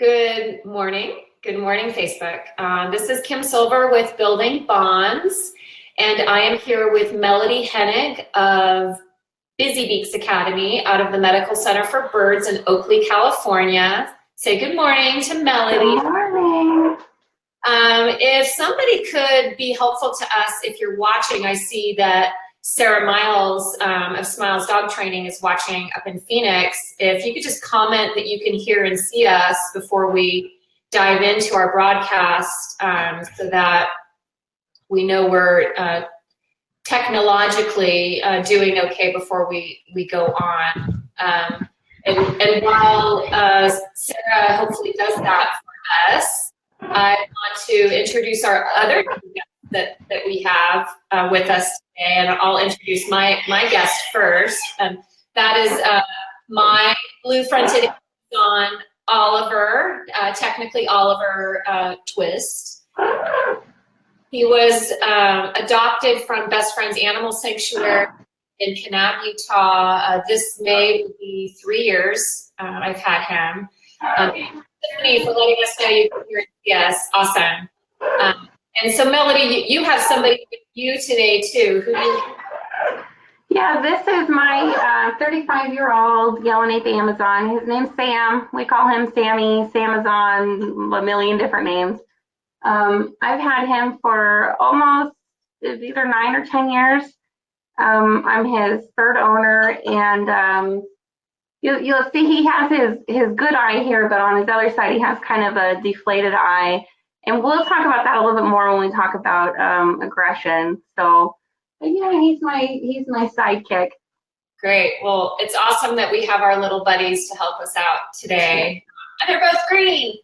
Good morning. Good morning, Facebook. This is Kim Silver with Building Bonds, and I am here with Melody Hennig of Busy Beaks Academy out of the Medical Center for Birds in Oakley, California. Say good morning to Melody. Good morning. If somebody could be helpful to us, if you're watching, I see that Sarah Miles of Smiles Dog Training is watching up in Phoenix. If you could just comment that you can hear and see us before we dive into our broadcast, so that we know we're technologically doing okay before we go on. And while Sarah hopefully does that for us, I want to introduce our other guests that we have with us today, and I'll introduce my guest first. That is my blue-fronted Amazon, Oliver, technically Oliver Twist. He was adopted from Best Friends Animal Sanctuary in Kanab, Utah. This May will be 3 years I've had him. Tiffany, for letting us know you can hear. Yes, awesome. And so, Melody, you have somebody with you today too. Who do you? Yeah, this is my 35-year-old Yellow-Nape Amazon. His name's Sam. We call him Sammy, Samazon, a million different names. I've had him for almost either 9 or 10 years. I'm his third owner, and you'll see he has his good eye here, but on his other side he has kind of a deflated eye. And we'll talk about that a little bit more when we talk about aggression. So, but yeah, he's my sidekick. Great. Well, it's awesome that we have our little buddies to help us out today. And they're both green.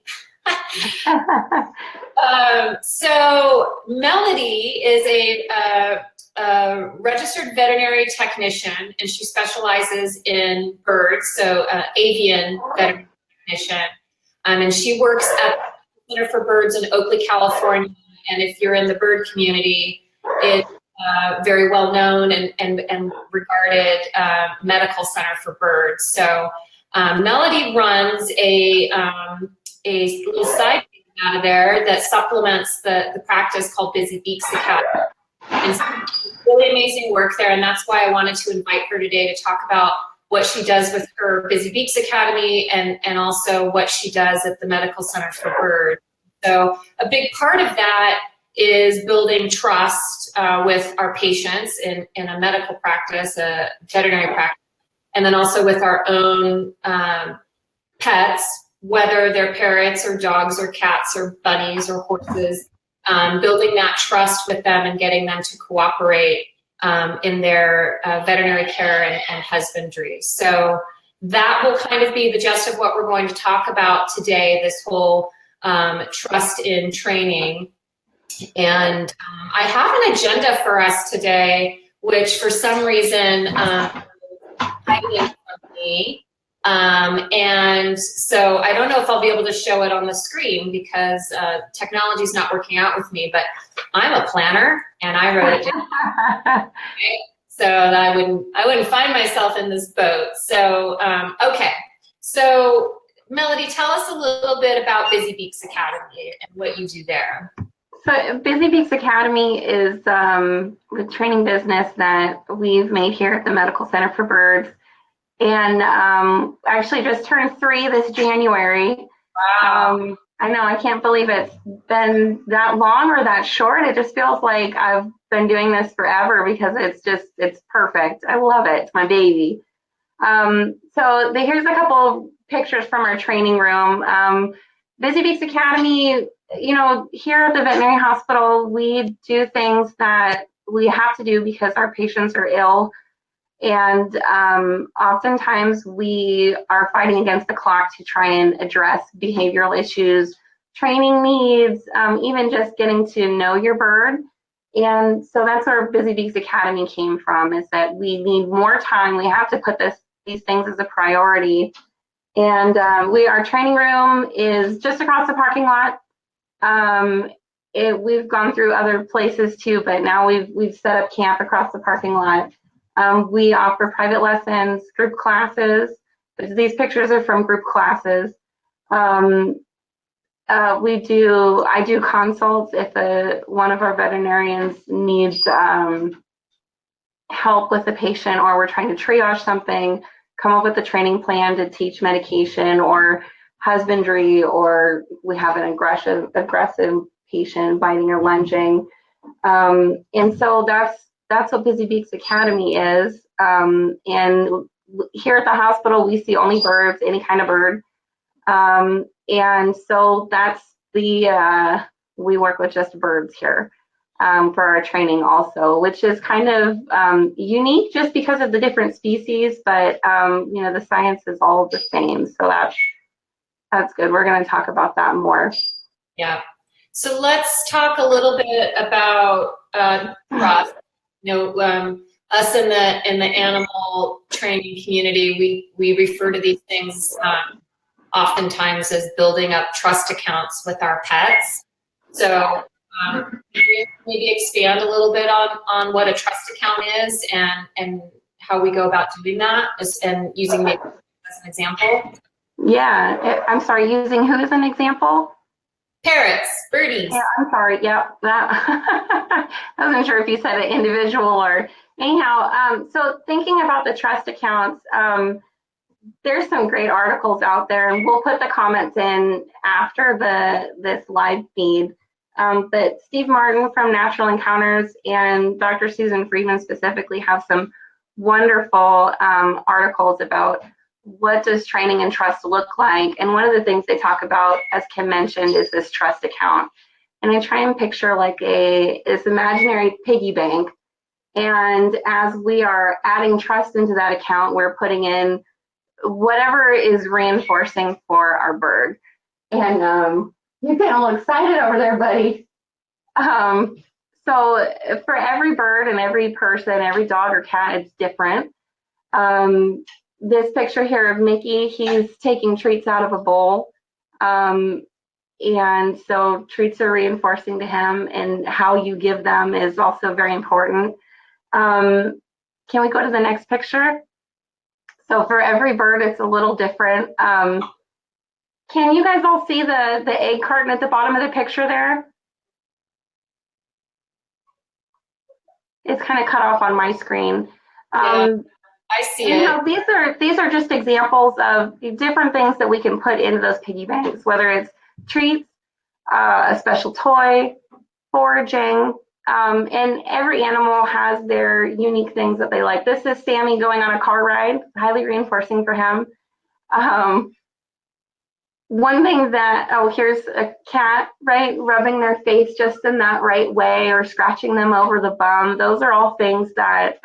So Melody is a registered veterinary technician, and she specializes in birds, so avian veterinary technician. And she works at the Center for Birds in Oakley, California. And if you're in the bird community, it's very well known and regarded medical center for birds. So Melody runs a little side out of there that supplements the practice called Busy Beaks Academy. And so really amazing work there, and that's why I wanted to invite her today to talk about what she does with her Busy Beaks Academy and also what she does at the Medical Center for Birds. So a big part of that is building trust with our patients in a medical practice, a veterinary practice, and then also with our own pets, whether they're parrots or dogs or cats or bunnies or horses, building that trust with them and getting them to cooperate in their veterinary care and husbandry. So that will kind of be the gist of what we're going to talk about today, this whole trust in training. And I have an agenda for us today, which for some reason hiding from me. And so I don't know if I'll be able to show it on the screen because technology is not working out with me, but I'm a planner and I wrote it down. Okay? So that I wouldn't find myself in this boat. So, okay. So Melody, tell us a little bit about Busy Beaks Academy and what you do there. So Busy Beaks Academy is the training business that we've made here at the Medical Center for Birds. And actually just turned 3 this January. Wow. I know, I can't believe it's been that long or that short. It just feels like I've been doing this forever because it's perfect. I love it. It's my baby. So here's a couple pictures from our training room. Busy Beaks Academy, you know, here at the veterinary hospital, we do things that we have to do because our patients are ill. And oftentimes we are fighting against the clock to try and address behavioral issues, training needs, even just getting to know your bird. And so that's where Busy Beaks Academy came from, is that we need more time. We have to put these things as a priority. And our training room is just across the parking lot. We've gone through other places too, but now we've set up camp across the parking lot. We offer private lessons, group classes. These pictures are from group classes. I do consults if one of our veterinarians needs help with a patient, or we're trying to triage something, come up with a training plan to teach medication or husbandry, or we have an aggressive patient biting or lunging. And so that's what Busy Beaks Academy is. And here at the hospital, we see only birds, any kind of bird. And so that's we work with just birds here for our training also, which is kind of unique just because of the different species, but the science is all the same. So that's good. We're going to talk about that more. Yeah. So let's talk a little bit about trust. Us in the animal training community, we refer to these things oftentimes as building up trust accounts with our pets. So can you maybe expand a little bit on what a trust account is and how we go about doing that and using maybe as an example? Yeah, I'm sorry, using who as an example? Parrots, birdies. Yeah, I'm sorry. Yep, that I wasn't sure if you said an individual or anyhow. So thinking about the trust accounts, there's some great articles out there, and we'll put the comments in after this live feed. But Steve Martin from Natural Encounters and Dr. Susan Friedman specifically have some wonderful articles about what does training and trust look like. And one of the things they talk about, as Kim mentioned, is this trust account. And I try and picture like this imaginary piggy bank. And as we are adding trust into that account, we're putting in whatever is reinforcing for our bird. And you're getting a little excited over there, buddy. So for every bird and every person, every dog or cat, it's different. This picture here of Mickey, he's taking treats out of a bowl. And so treats are reinforcing to him, and how you give them is also very important. Can we go to the next picture? So for every bird, it's a little different. Can you guys all see the egg carton at the bottom of the picture there? It's kind of cut off on my screen. I see it. These are just examples of different things that we can put into those piggy banks, whether it's treats, a special toy, foraging, and every animal has their unique things that they like. This is Sammy going on a car ride, highly reinforcing for him. One thing that, here's a cat, right, rubbing their face just in that right way, or scratching them over the bum. Those are all things that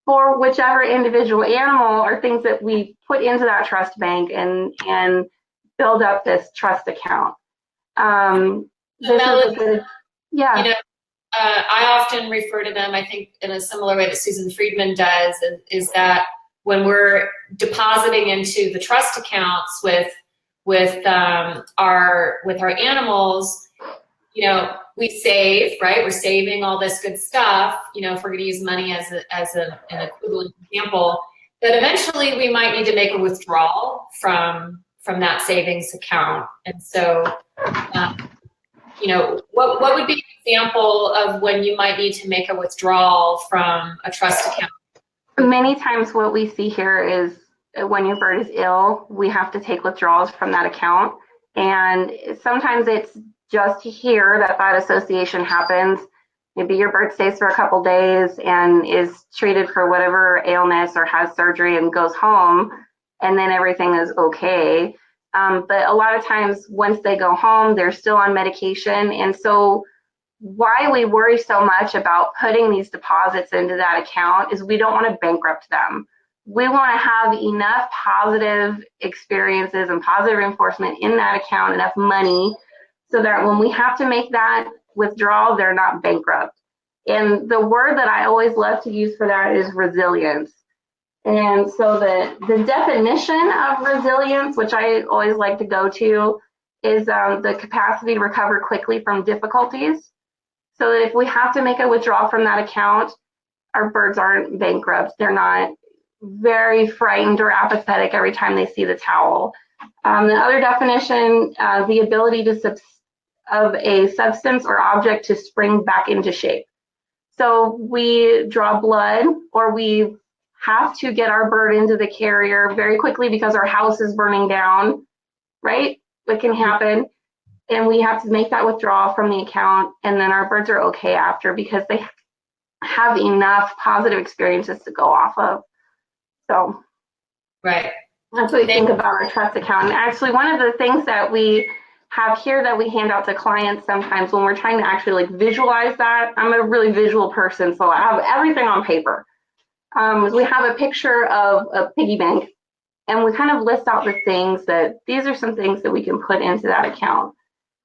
for whichever individual animal are things that we put into that trust bank and build up this trust account. This is a good, yeah. I often refer to them, I think, in a similar way that Susan Friedman does, is that when we're depositing into the trust accounts with our animals, we save, right? We're saving all this good stuff, if we're going to use money as an equivalent example, that eventually we might need to make a withdrawal from that savings account. And so, what would be an example of when you might need to make a withdrawal from a trust account? Many times what we see here is when your bird is ill, we have to take withdrawals from that account. And sometimes it's just here that association happens. Maybe your bird stays for a couple days and is treated for whatever illness or has surgery and goes home, and then everything is okay. But a lot of times once they go home, they're still on medication. And so why we worry so much about putting these deposits into that account is we don't want to bankrupt them. We want to have enough positive experiences and positive reinforcement in that account, enough money, so that when we have to make that withdrawal, they're not bankrupt. And the word that I always love to use for that is resilience. And so the definition of resilience, which I always like to go to, is the capacity to recover quickly from difficulties. So that if we have to make a withdrawal from that account, our birds aren't bankrupt. They're not very frightened or apathetic every time they see the towel. The other definition, the ability of a substance or object to spring back into shape. So we draw blood, or we have to get our bird into the carrier very quickly because our house is burning down, right? It can happen. And we have to make that withdrawal from the account, and then our birds are okay after because they have enough positive experiences to go off of. So Right. that's what we think about our trust account. And actually, one of the things that we have here that we hand out to clients sometimes when we're trying to actually like visualize that, I'm a really visual person, so I have everything on paper. We have a picture of a piggy bank, and we kind of list out the things that these are some things that we can put into that account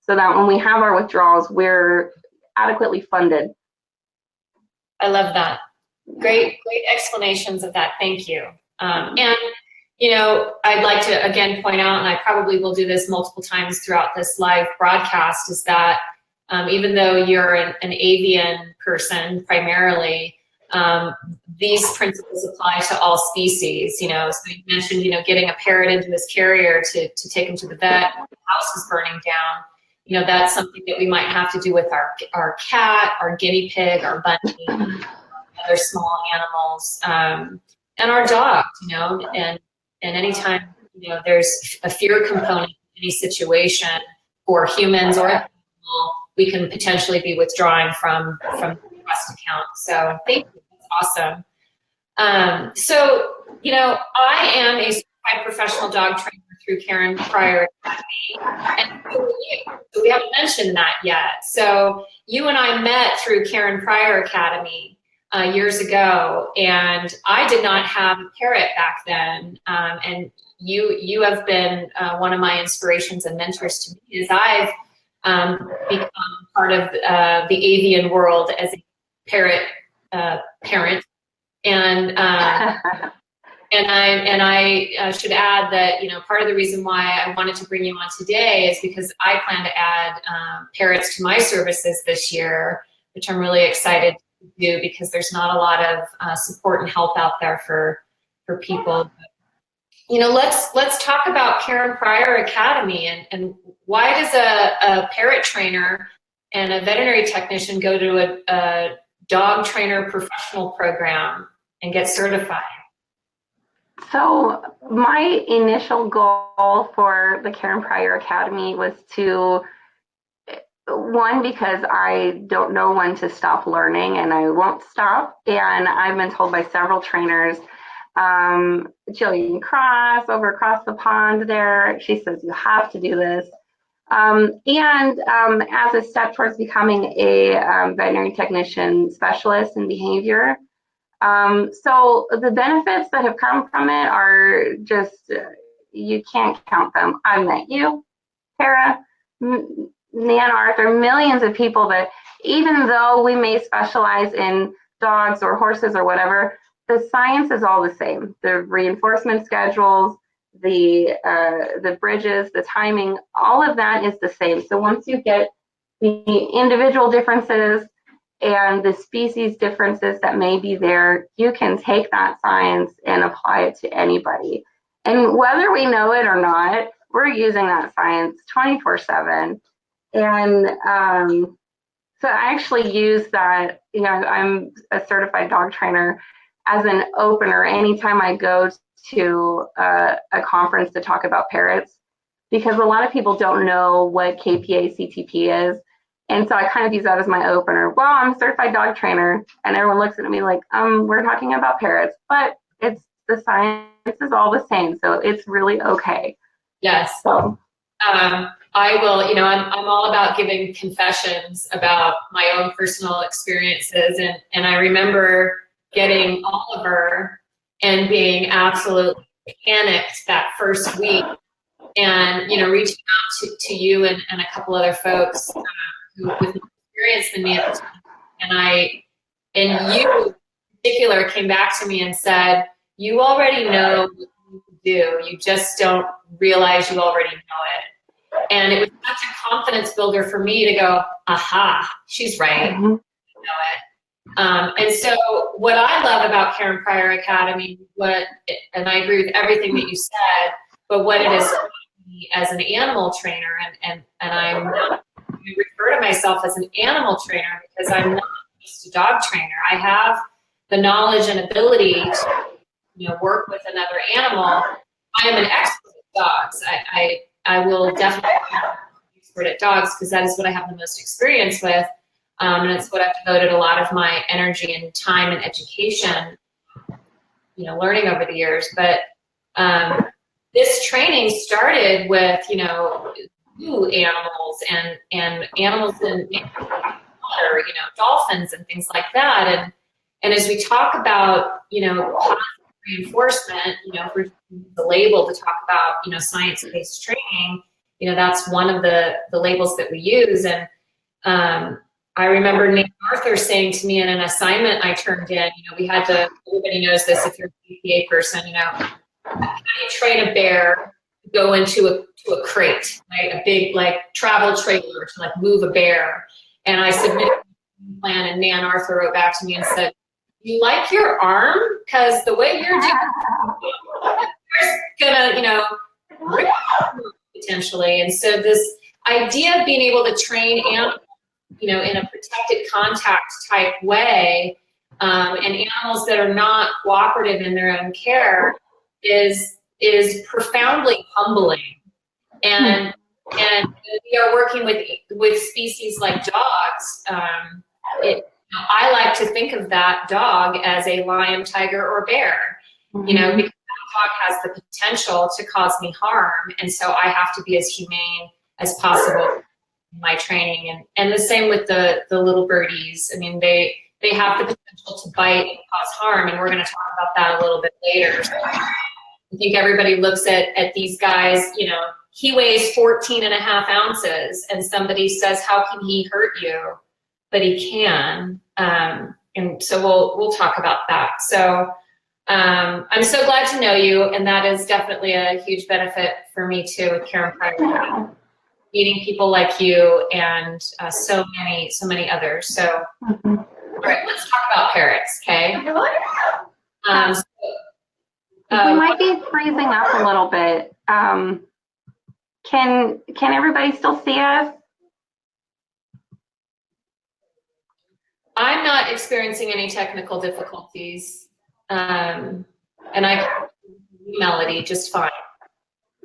so that when we have our withdrawals, we're adequately funded. I love that. Great explanations of that. Thank you. And, you know, I'd like to again point out, and I probably will do this multiple times throughout this live broadcast, is that even though you're an avian person primarily, these principles apply to all species. You know, so you mentioned, you know, getting a parrot into his carrier to take him to the vet. The house is burning down. You know, that's something that we might have to do with our cat, our guinea pig, our bunny, other small animals, and our dogs. You know, and anytime, you know, there's a fear component in any situation for humans or animal, we can potentially be withdrawing from the trust account. So thank you. That's awesome. So, you know, I am a certified professional dog trainer through Karen Pryor Academy, and so are you. So we haven't mentioned that yet. So you and I met through Karen Pryor Academy years ago, and I did not have a parrot back then. And you have been one of my inspirations and mentors to me as I've become part of the avian world as a parrot parent. And I should add that, you know, part of the reason why I wanted to bring you on today is because I plan to add parrots to my services this year, which I'm really excited to do because there's not a lot of support and help out there for people. You know, let's talk about Karen Pryor Academy and why does a parrot trainer and a veterinary technician go to a dog trainer professional program and get certified? So my initial goal for the Karen Pryor Academy was to, one, because I don't know when to stop learning and I won't stop. And I've been told by several trainers, Jillian Cross over across the pond there, she says, you have to do this. As a step towards becoming a veterinary technician specialist in behavior. So the benefits that have come from it are just, you can't count them. I've met you, Tara, Nan, Arthur, millions of people that even though we may specialize in dogs or horses or whatever, the science is all the same. The reinforcement schedules, the bridges, the timing, all of that is the same. So once you get the individual differences and the species differences that may be there, you can take that science and apply it to anybody. And whether we know it or not, we're using that science 24/7. And so I actually use that, you know, I'm a certified dog trainer, as an opener anytime I go to a conference to talk about parrots, because a lot of people don't know what KPA CTP is. And so I kind of use that as my opener. Well, I'm a certified dog trainer, and everyone looks at me like, we're talking about parrots, but it's the science is all the same, so it's really okay. Yes. So I will, you know, I'm all about giving confessions about my own personal experiences, and I remember getting Oliver and being absolutely panicked that first week, and, you know, reaching out to you and a couple other folks who with more experience than me at the time. And you in particular came back to me and said, you already know what you do, you just don't realize you already know it. And it was such a confidence builder for me to go, aha, she's right, I know it. And so what I love about Karen Pryor Academy, and I agree with everything that you said, but what it has as an animal trainer, I refer to myself as an animal trainer because I'm not just a dog trainer. I have the knowledge and ability to, work with another animal. I am an expert at dogs. I will definitely be an expert at dogs because that is what I have the most experience with. And it's what I've devoted a lot of my energy and time and education, learning over the years. But this training started with, zoo animals and animals in water, dolphins and things like that. And as we talk about, positive reinforcement, for the label to talk about, science-based training, that's one of the labels that we use. And I remember Nate Arthur saying to me in an assignment I turned in, we had to, everybody knows this if you're a PPA person, how do you train a bear to go into a crate, right? A big travel trailer to move a bear. And I submitted a plan and Nan Arthur wrote back to me and said, you like your arm? Because the way you're doing it's gonna, rip potentially. And so this idea of being able to train animals, in a protected contact type way, and animals that are not cooperative in their own care is profoundly humbling. And we are working with species like dogs. I like to think of that dog as a lion, tiger, or bear, because that dog has the potential to cause me harm. And so I have to be as humane as possible in my training. And the same with the little birdies. I mean, they have the potential to bite and cause harm. And we're going to talk about that a little bit later. So I think everybody looks at these guys, he weighs 14 and a half ounces and somebody says, how can he hurt you? But he can. And so we'll talk about that. So I'm so glad to know you. And that is definitely a huge benefit for me too with Karen Pryor, meeting people like you and so many others. So, all right, let's talk about parrots, okay? We might be freezing up a little bit. Can everybody still see us? I'm not experiencing any technical difficulties, and I can Melody just fine.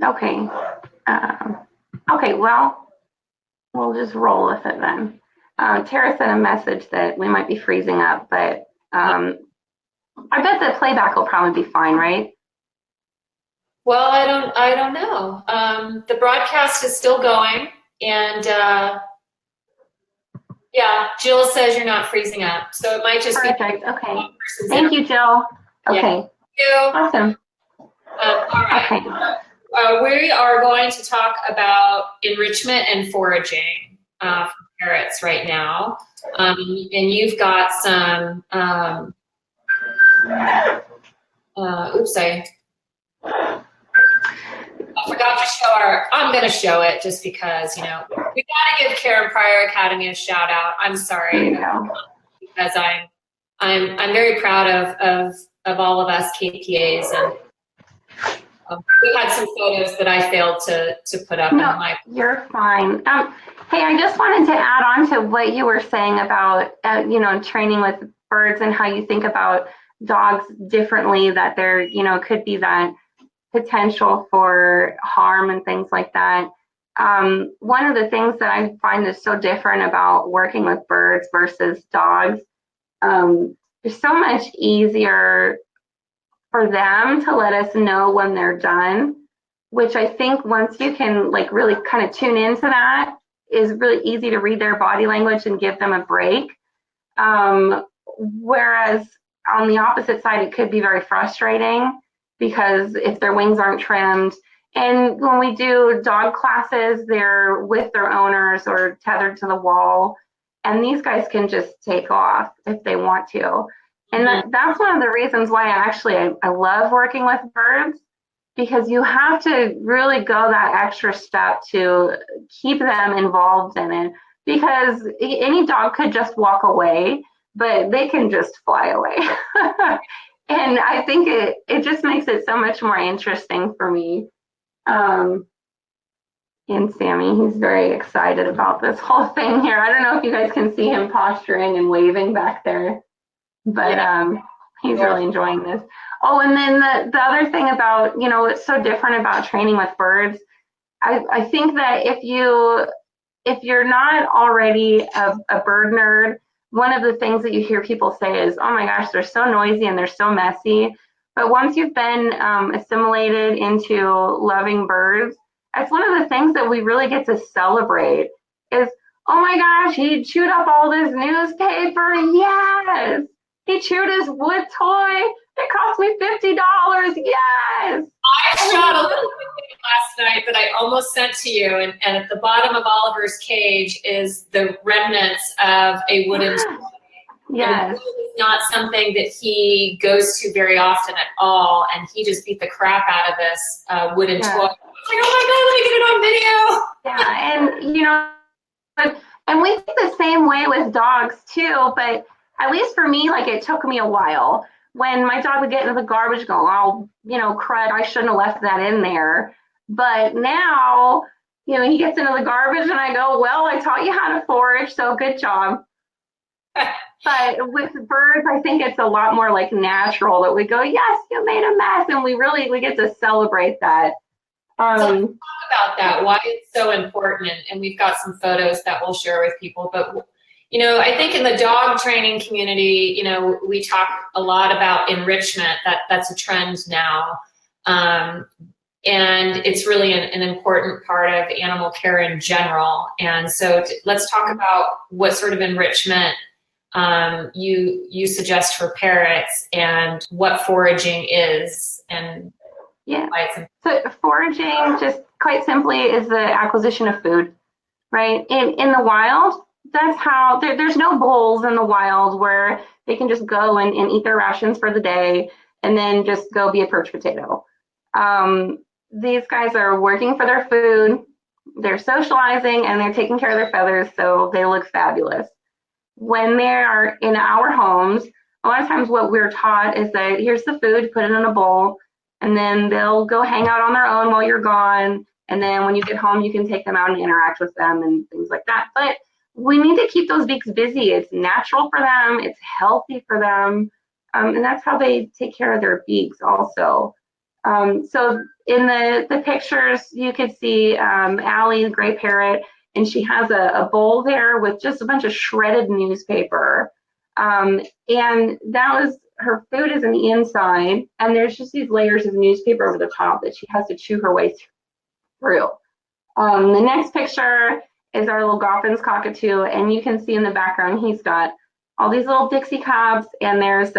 Okay. Okay, well, we'll just roll with it then. Tara sent a message that we might be freezing up, but I bet the playback will probably be fine, right? Well, I don't know. The broadcast is still going, and yeah, Jill says you're not freezing up, so it might just perfect. be. Okay. Thank you, Jill. Okay. Yeah. Thank you. Awesome. All right. Okay. We are going to talk about enrichment and foraging for parrots right now, and you've got some. Oops, I forgot to show I'm going to show it just because, we got to give Karen Pryor Academy a shout out. I'm sorry, because I'm very proud of all of us KPAs, and we had some photos that I failed to put up. No, you're fine. Hey, I just wanted to add on to what you were saying about, training with birds and how you think about dogs differently, that there, could be that potential for harm and things like that. One of the things that I find is so different about working with birds versus dogs, it's so much easier for them to let us know when they're done, which I think once you can really kind of tune into that, is really easy to read their body language and give them a break. Whereas on the opposite side, it could be very frustrating because if their wings aren't trimmed, and when we do dog classes, they're with their owners or tethered to the wall, and these guys can just take off if they want to. And that's one of the reasons why I love working with birds, because you have to really go that extra step to keep them involved in it, because any dog could just walk away, but they can just fly away. And I think it just makes it so much more interesting for me. And Sammy, he's very excited about this whole thing here. I don't know if you guys can see him posturing and waving back there, but he's really enjoying this. Oh, and then the other thing about, you know, it's so different about training with birds. I think that if you're not already a bird nerd, one of the things that you hear people say is, oh my gosh, they're so noisy and they're so messy. But once you've been assimilated into loving birds, that's one of the things that we really get to celebrate is, oh my gosh, he chewed up all this newspaper. Yes. He chewed his wood toy. It cost me $50. Yes. I shot a little video last night that I almost sent to you, and at the bottom of Oliver's cage is the remnants of a wooden toy. Yes. And it's not something that he goes to very often at all, and he just beat the crap out of this wooden toy. I was like, oh my God, let me get it on video. Yeah, and you know, and we think the same way with dogs too, but at least for me, like it took me a while. When my dog would get into the garbage, go, oh, you know, crud, I shouldn't have left that in there. But now, you know, he gets into the garbage and I go, well, I taught you how to forage, so good job. But with birds, I think it's a lot more like natural that we go, yes, you made a mess, and we get to celebrate that. So let's talk about that, why it's so important, and we've got some photos that we'll share with people. But you know, I think in the dog training community, you know, we talk a lot about enrichment. That's a trend now, and it's really an important part of animal care in general. And so let's talk about what sort of enrichment you suggest for parrots and what foraging is and why it's important. So foraging, just quite simply, is the acquisition of food, right? In the wild, that's how there's no bowls in the wild where they can just go and eat their rations for the day and then just go be a perch potato. These guys are working for their food, they're socializing, and they're taking care of their feathers so they look fabulous. When they are in our homes, a lot of times what we're taught is that here's the food, put it in a bowl, and then they'll go hang out on their own while you're gone. And then when you get home, you can take them out and interact with them and things like that. But we need to keep those beaks busy. It's natural for them. It's healthy for them. And that's how they take care of their beaks also. So in the pictures, you could see Allie, the gray parrot, and she has a bowl there with just a bunch of shredded newspaper. And that was, her food is in the inside, and there's just these layers of newspaper over the top that she has to chew her way through. The next picture is our little Goffins cockatoo, and you can see in the background he's got all these little Dixie cups, and there's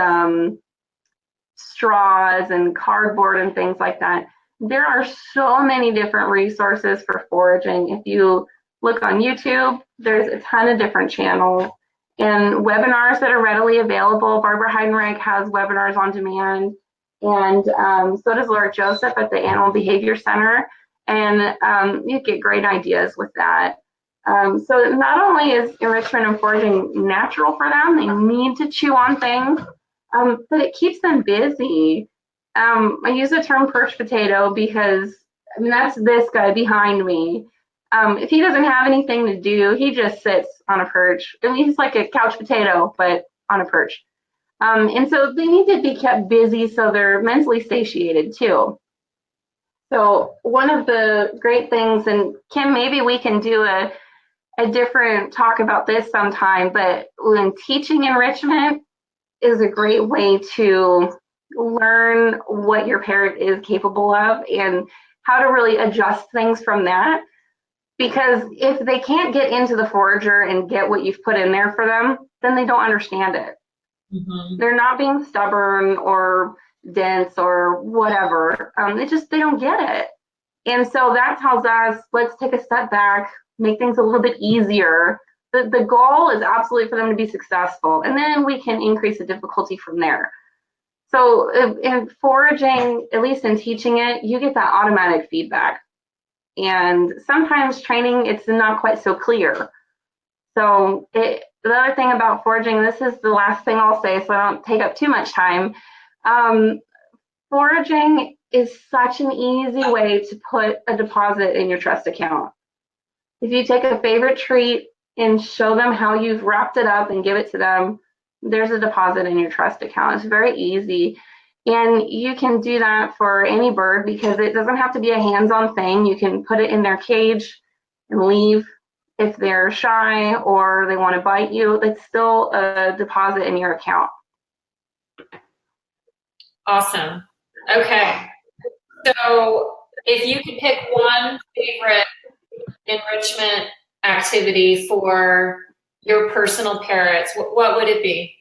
straws and cardboard and things like that. There are so many different resources for foraging. If you look on YouTube, there's a ton of different channels and webinars that are readily available. Barbara Heidenreich has webinars on demand, and so does Laura Joseph at the Animal Behavior Center, and you get great ideas with that. So not only is enrichment and foraging natural for them, they need to chew on things, but it keeps them busy. I use the term perch potato because, I mean, that's this guy behind me. If he doesn't have anything to do, he just sits on a perch. I mean, he's like a couch potato, but on a perch. And so they need to be kept busy so they're mentally satiated too. So one of the great things, and Kim, maybe we can do a different talk about this sometime, but when teaching enrichment is a great way to learn what your parrot is capable of and how to really adjust things from that. Because if they can't get into the forager and get what you've put in there for them, then they don't understand it. Mm-hmm. They're not being stubborn or dense or whatever. They don't get it. And so that tells us, let's take a step back, make things a little bit easier. The goal is absolutely for them to be successful, and then we can increase the difficulty from there. So in foraging, at least in teaching it, you get that automatic feedback. And sometimes training, it's not quite so clear. So the other thing about foraging, this is the last thing I'll say so I don't take up too much time. Foraging is such an easy way to put a deposit in your trust account. If you take a favorite treat and show them how you've wrapped it up and give it to them, there's a deposit in your trust account. It's very easy. And you can do that for any bird because it doesn't have to be a hands-on thing. You can put it in their cage and leave. If they're shy or they want to bite you, it's still a deposit in your account. Awesome. Okay. So if you could pick one favorite enrichment activity for your personal parrots, what would it be?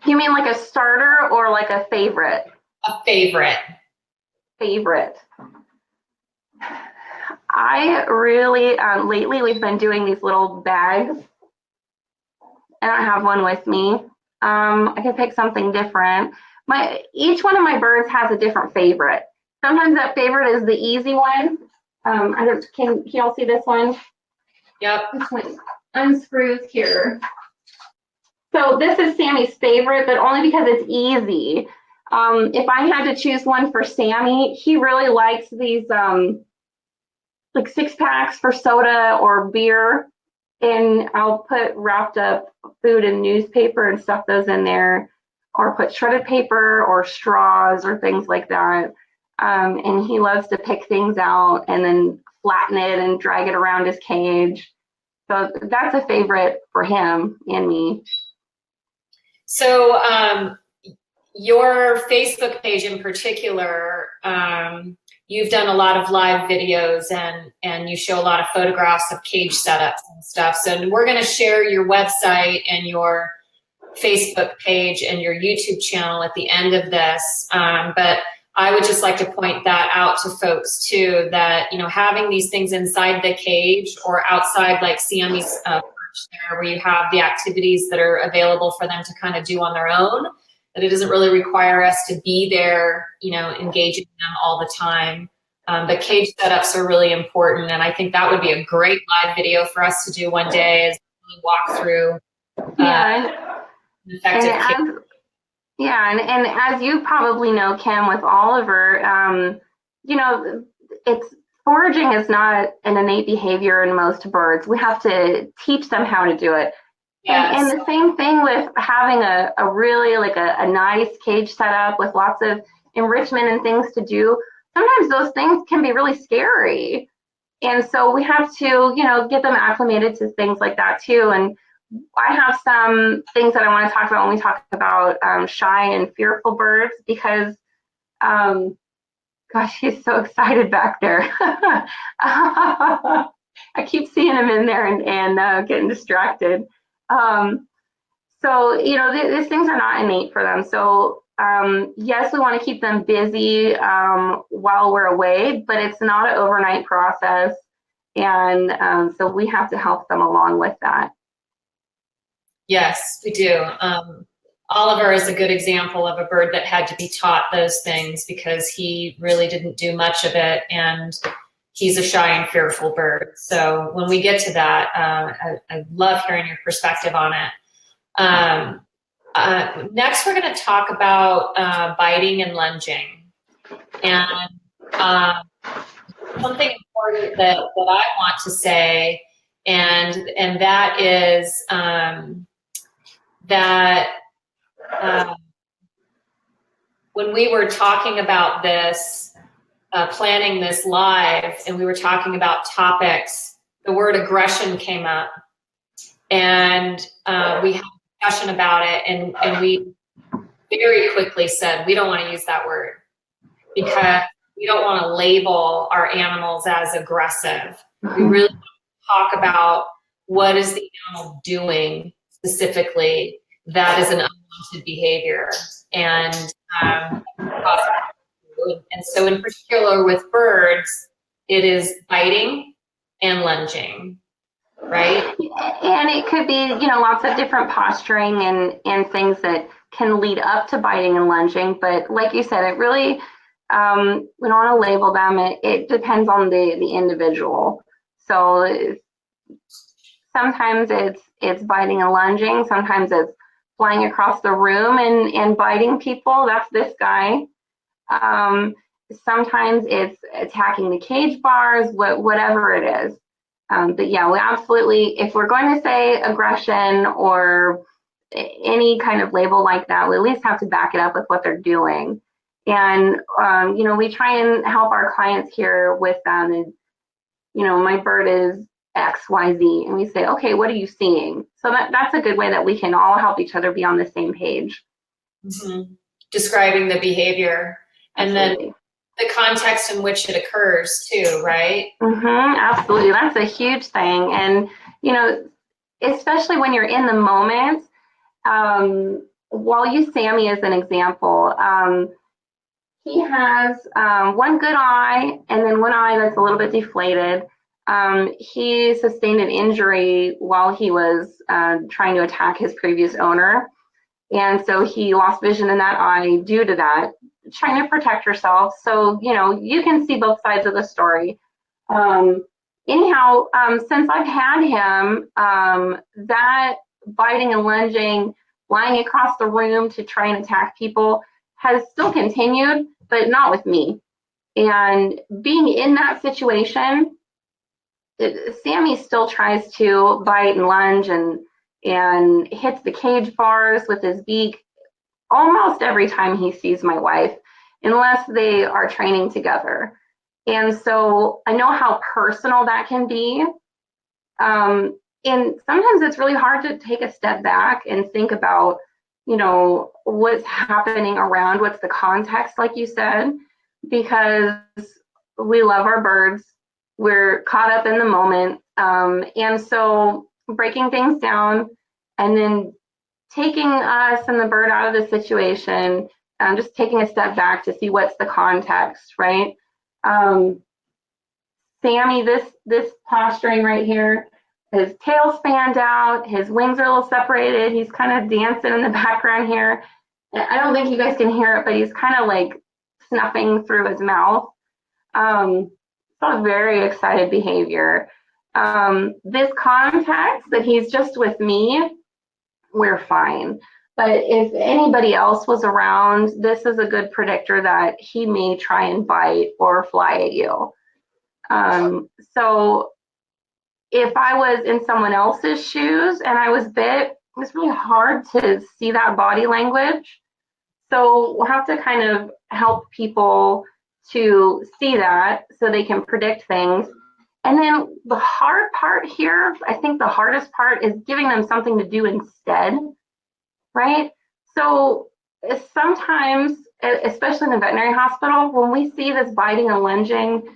You mean like a starter or like a favorite? A favorite. Favorite. I really, lately we've been doing these little bags. I don't have one with me. I could pick something different. Each one of my birds has a different favorite. Sometimes that favorite is the easy one. Can y'all see this one? Yep. This one unscrews here. So this is Sammy's favorite, but only because it's easy. If I had to choose one for Sammy, he really likes these like 6-packs for soda or beer, and I'll put wrapped up food and newspaper and stuff those in there, or put shredded paper or straws or things like that. And he loves to pick things out and then flatten it and drag it around his cage. So that's a favorite for him and me. So your Facebook page in particular, you've done a lot of live videos and you show a lot of photographs of cage setups and stuff. So we're going to share your website and your Facebook page and your YouTube channel at the end of this. But I would just like to point that out to folks too, that, you know, having these things inside the cage or outside like Sammy's perch there, where you have the activities that are available for them to kind of do on their own, that it doesn't really require us to be there, you know, engaging them all the time. But cage setups are really important. And I think that would be a great live video for us to do one day, is really walk through effective cage. Yeah, and as you probably know, Kim, with Oliver, you know, foraging is not an innate behavior in most birds. We have to teach them how to do it. Yes. And the same thing with having a really like a nice cage set up with lots of enrichment and things to do. Sometimes those things can be really scary. And so we have to, you know, get them acclimated to things like that too. And I have some things that I want to talk about when we talk about shy and fearful birds, because, gosh, he's so excited back there. I keep seeing him in there and getting distracted. So, you know, these things are not innate for them. So, yes, we want to keep them busy while we're away, but it's not an overnight process. And so we have to help them along with that. Yes, we do. Oliver is a good example of a bird that had to be taught those things because he really didn't do much of it, and he's a shy and fearful bird. So when we get to that, I love hearing your perspective on it. Next, we're going to talk about biting and lunging. And something important that I want to say, and that is that when we were talking about this, planning this live, and we were talking about topics, the word aggression came up, and we had a discussion about it, and we very quickly said we don't want to use that word because we don't want to label our animals as aggressive. We really want to talk about what is the animal doing specifically that is an unwanted behavior. And so in particular with birds, it is biting and lunging, right? And it could be, you know, lots of different posturing and things that can lead up to biting and lunging. But like you said, it really, we don't want to label them. It depends on the individual. So sometimes it's biting and lunging. Sometimes it's flying across the room and biting people. That's this guy. Sometimes it's attacking the cage bars, whatever it is. But yeah, we absolutely, if we're going to say aggression or any kind of label like that, we at least have to back it up with what they're doing. And, we try and help our clients here with them. And, my bird is X, Y, Z. And we say, okay, what are you seeing? So that's a good way that we can all help each other be on the same page. Mm-hmm. Describing the behavior and Absolutely. then the context in which it occurs too, right? Absolutely. That's a huge thing. And, especially when you're in the moment, well, I'll use Sammy as an example. He has one good eye and then one eye that's a little bit deflated. He sustained an injury while he was trying to attack his previous owner. And so he lost vision in that eye due to that, trying to protect herself. So, you can see both sides of the story. Anyhow, since I've had him, that biting and lunging, flying across the room to try and attack people has still continued, but not with me. And being in that situation, Sammy still tries to bite and lunge and hits the cage bars with his beak almost every time he sees my wife, unless they are training together. And so I know how personal that can be. And sometimes it's really hard to take a step back and think about, what's happening around, what's the context, like you said, because we love our birds. We're caught up in the moment. And so breaking things down and then taking us and the bird out of the situation, just taking a step back to see what's the context, right? Sammy, this posturing right here, his tail's fanned out, his wings are a little separated, he's kind of dancing in the background here. I don't think you guys can hear it, but he's kind of like snuffing through his mouth. So very excited behavior. This context that he's just with me, we're fine. But if anybody else was around, this is a good predictor that he may try and bite or fly at you. So if I was in someone else's shoes and I was bit, it was really hard to see that body language. So we'll have to kind of help people to see that so they can predict things. And then the hard part here, I think the hardest part is giving them something to do instead, right? So sometimes, especially in the veterinary hospital, when we see this biting and lunging,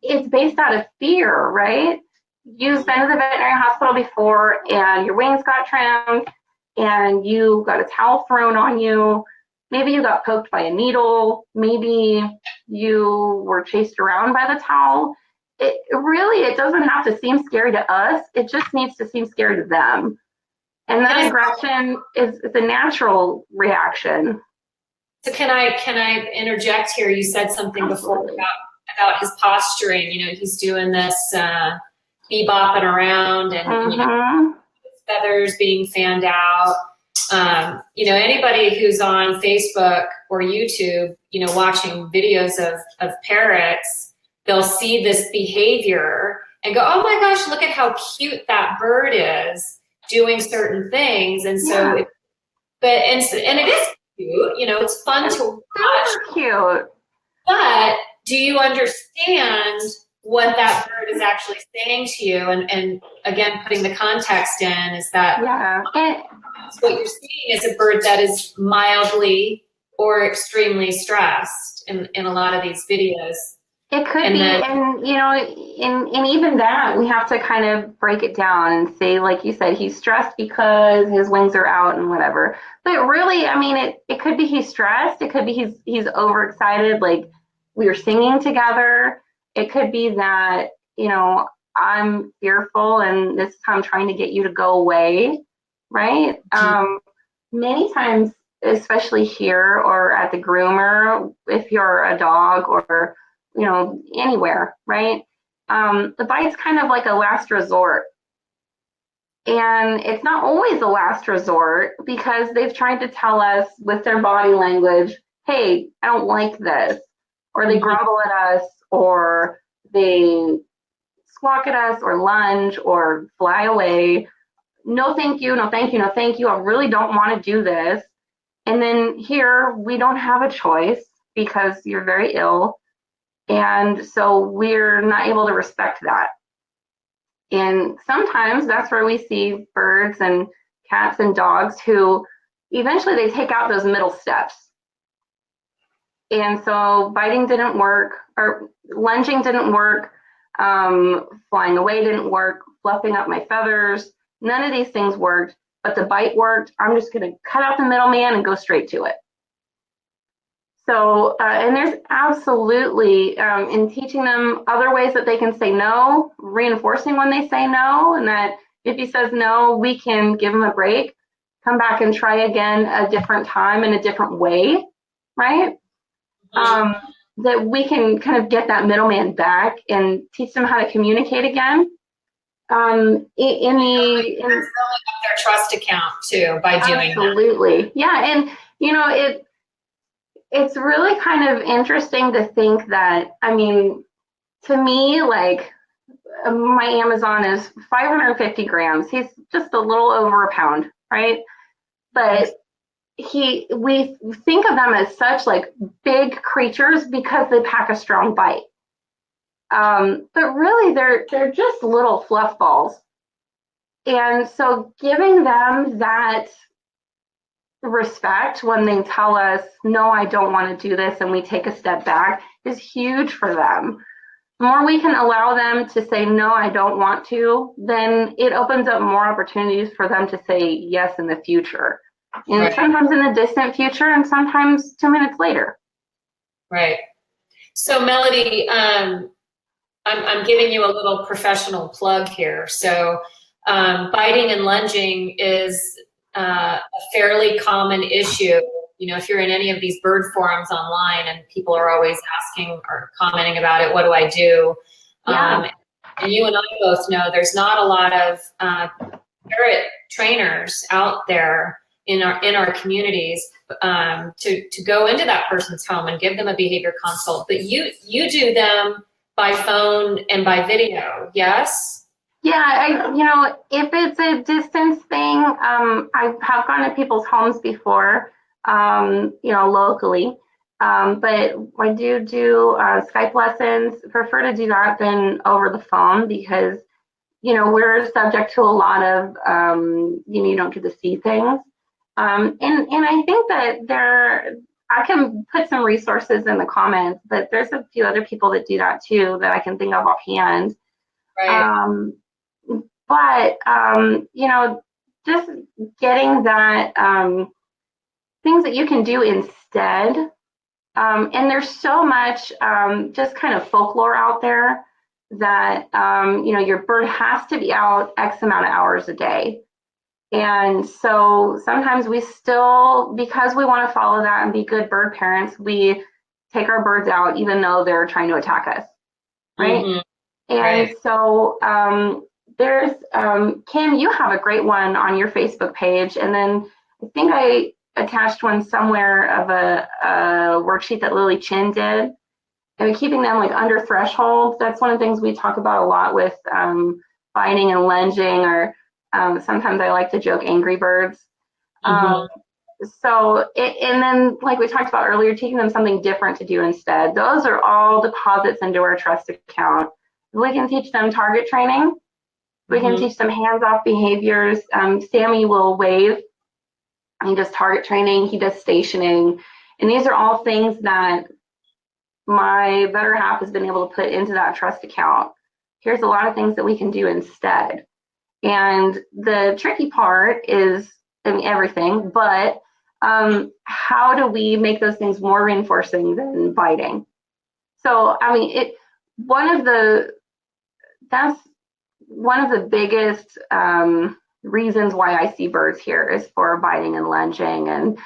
it's based out of fear, right? You've been to the veterinary hospital before and your wings got trimmed and you got a towel thrown on you. Maybe you got poked by a needle. Maybe you were chased around by the towel. It doesn't have to seem scary to us. It just needs to seem scary to them. And that aggression is a natural reaction. So can I interject here? You said something before about his posturing. He's doing this bebopping around and his feathers being fanned out. Anybody who's on Facebook or YouTube, watching videos of parrots, they'll see this behavior and go, oh my gosh, look at how cute that bird is doing certain things. And so, and it is cute, it's fun to watch. Super cute. But do you understand what that bird is actually saying to you? And again, putting the context in is that what you're seeing is a bird that is mildly or extremely stressed in a lot of these videos. It could be, and even that, we have to kind of break it down and say, like you said, he's stressed because his wings are out and whatever. But really, it could be he's stressed. It could be he's overexcited, like we were singing together. It could be that, I'm fearful and this is how I'm trying to get you to go away, right? Many times, especially here or at the groomer, if you're a dog or anywhere, right? The bite's kind of like a last resort. And it's not always a last resort because they've tried to tell us with their body language, hey, I don't like this. Or they grumble at us or they squawk at us or lunge or fly away. No, thank you. No, thank you. No, thank you. I really don't want to do this. And then here we don't have a choice because you're very ill. And so we're not able to respect that. And sometimes that's where we see birds and cats and dogs who eventually they take out those middle steps. And so biting didn't work, or lunging didn't work, flying away didn't work, fluffing up my feathers. None of these things worked, but the bite worked. I'm just going to cut out the middleman and go straight to it. So, and there's absolutely, in teaching them other ways that they can say no, reinforcing when they say no, and that if he says no, we can give him a break, come back and try again a different time in a different way, right? That we can kind of get that middleman back and teach them how to communicate again. Building up their trust account too by doing absolutely. Yeah, and it's really kind of interesting to think that, I mean, to me, like my Amazon is 550 grams. He's just a little over a pound, right? But we think of them as such like big creatures because they pack a strong bite. But really they're just little fluff balls. And so giving them that respect when they tell us, no, I don't want to do this, and we take a step back is huge for them. The more we can allow them to say, no, I don't want to, then it opens up more opportunities for them to say yes in the future. And right. Sometimes in the distant future and sometimes 2 minutes later. Right. So Melody, I'm giving you a little professional plug here. So biting and lunging is a fairly common issue. You know, if you're in any of these bird forums online and people are always asking or commenting about it, what do I do? Yeah. And you and I both know there's not a lot of parrot trainers out there in our communities to go into that person's home and give them a behavior consult. But you do them by phone and by video, yes? Yeah, if it's a distance thing, I have gone to people's homes before, locally. But I do Skype lessons. Prefer to do that than over the phone because, we're subject to a lot of, you don't get to see things. And I think that I can put some resources in the comments, but there's a few other people that do that too that I can think of offhand. Right. But, just getting that, things that you can do instead. And there's so much just kind of folklore out there that, your bird has to be out X amount of hours a day. And so sometimes we still, because we want to follow that and be good bird parents, we take our birds out even though they're trying to attack us, right? Mm-hmm. And right. So there's, Kim, you have a great one on your Facebook page. And then I think I attached one somewhere of a worksheet that Lily Chin did. And keeping them like under thresholds. That's one of the things we talk about a lot with biting and lunging, or sometimes I like to joke angry birds. Mm-hmm. And then like we talked about earlier, teaching them something different to do instead. Those are all deposits into our trust account. We can teach them target training. We can teach them hands-off behaviors. Sammy will wave. He does target training. He does stationing. And these are all things that my better half has been able to put into that trust account. Here's a lot of things that we can do instead. And the tricky part is, everything, but how do we make those things more reinforcing than biting? So, that's one of the biggest reasons why I see birds here is for biting and lunging. And,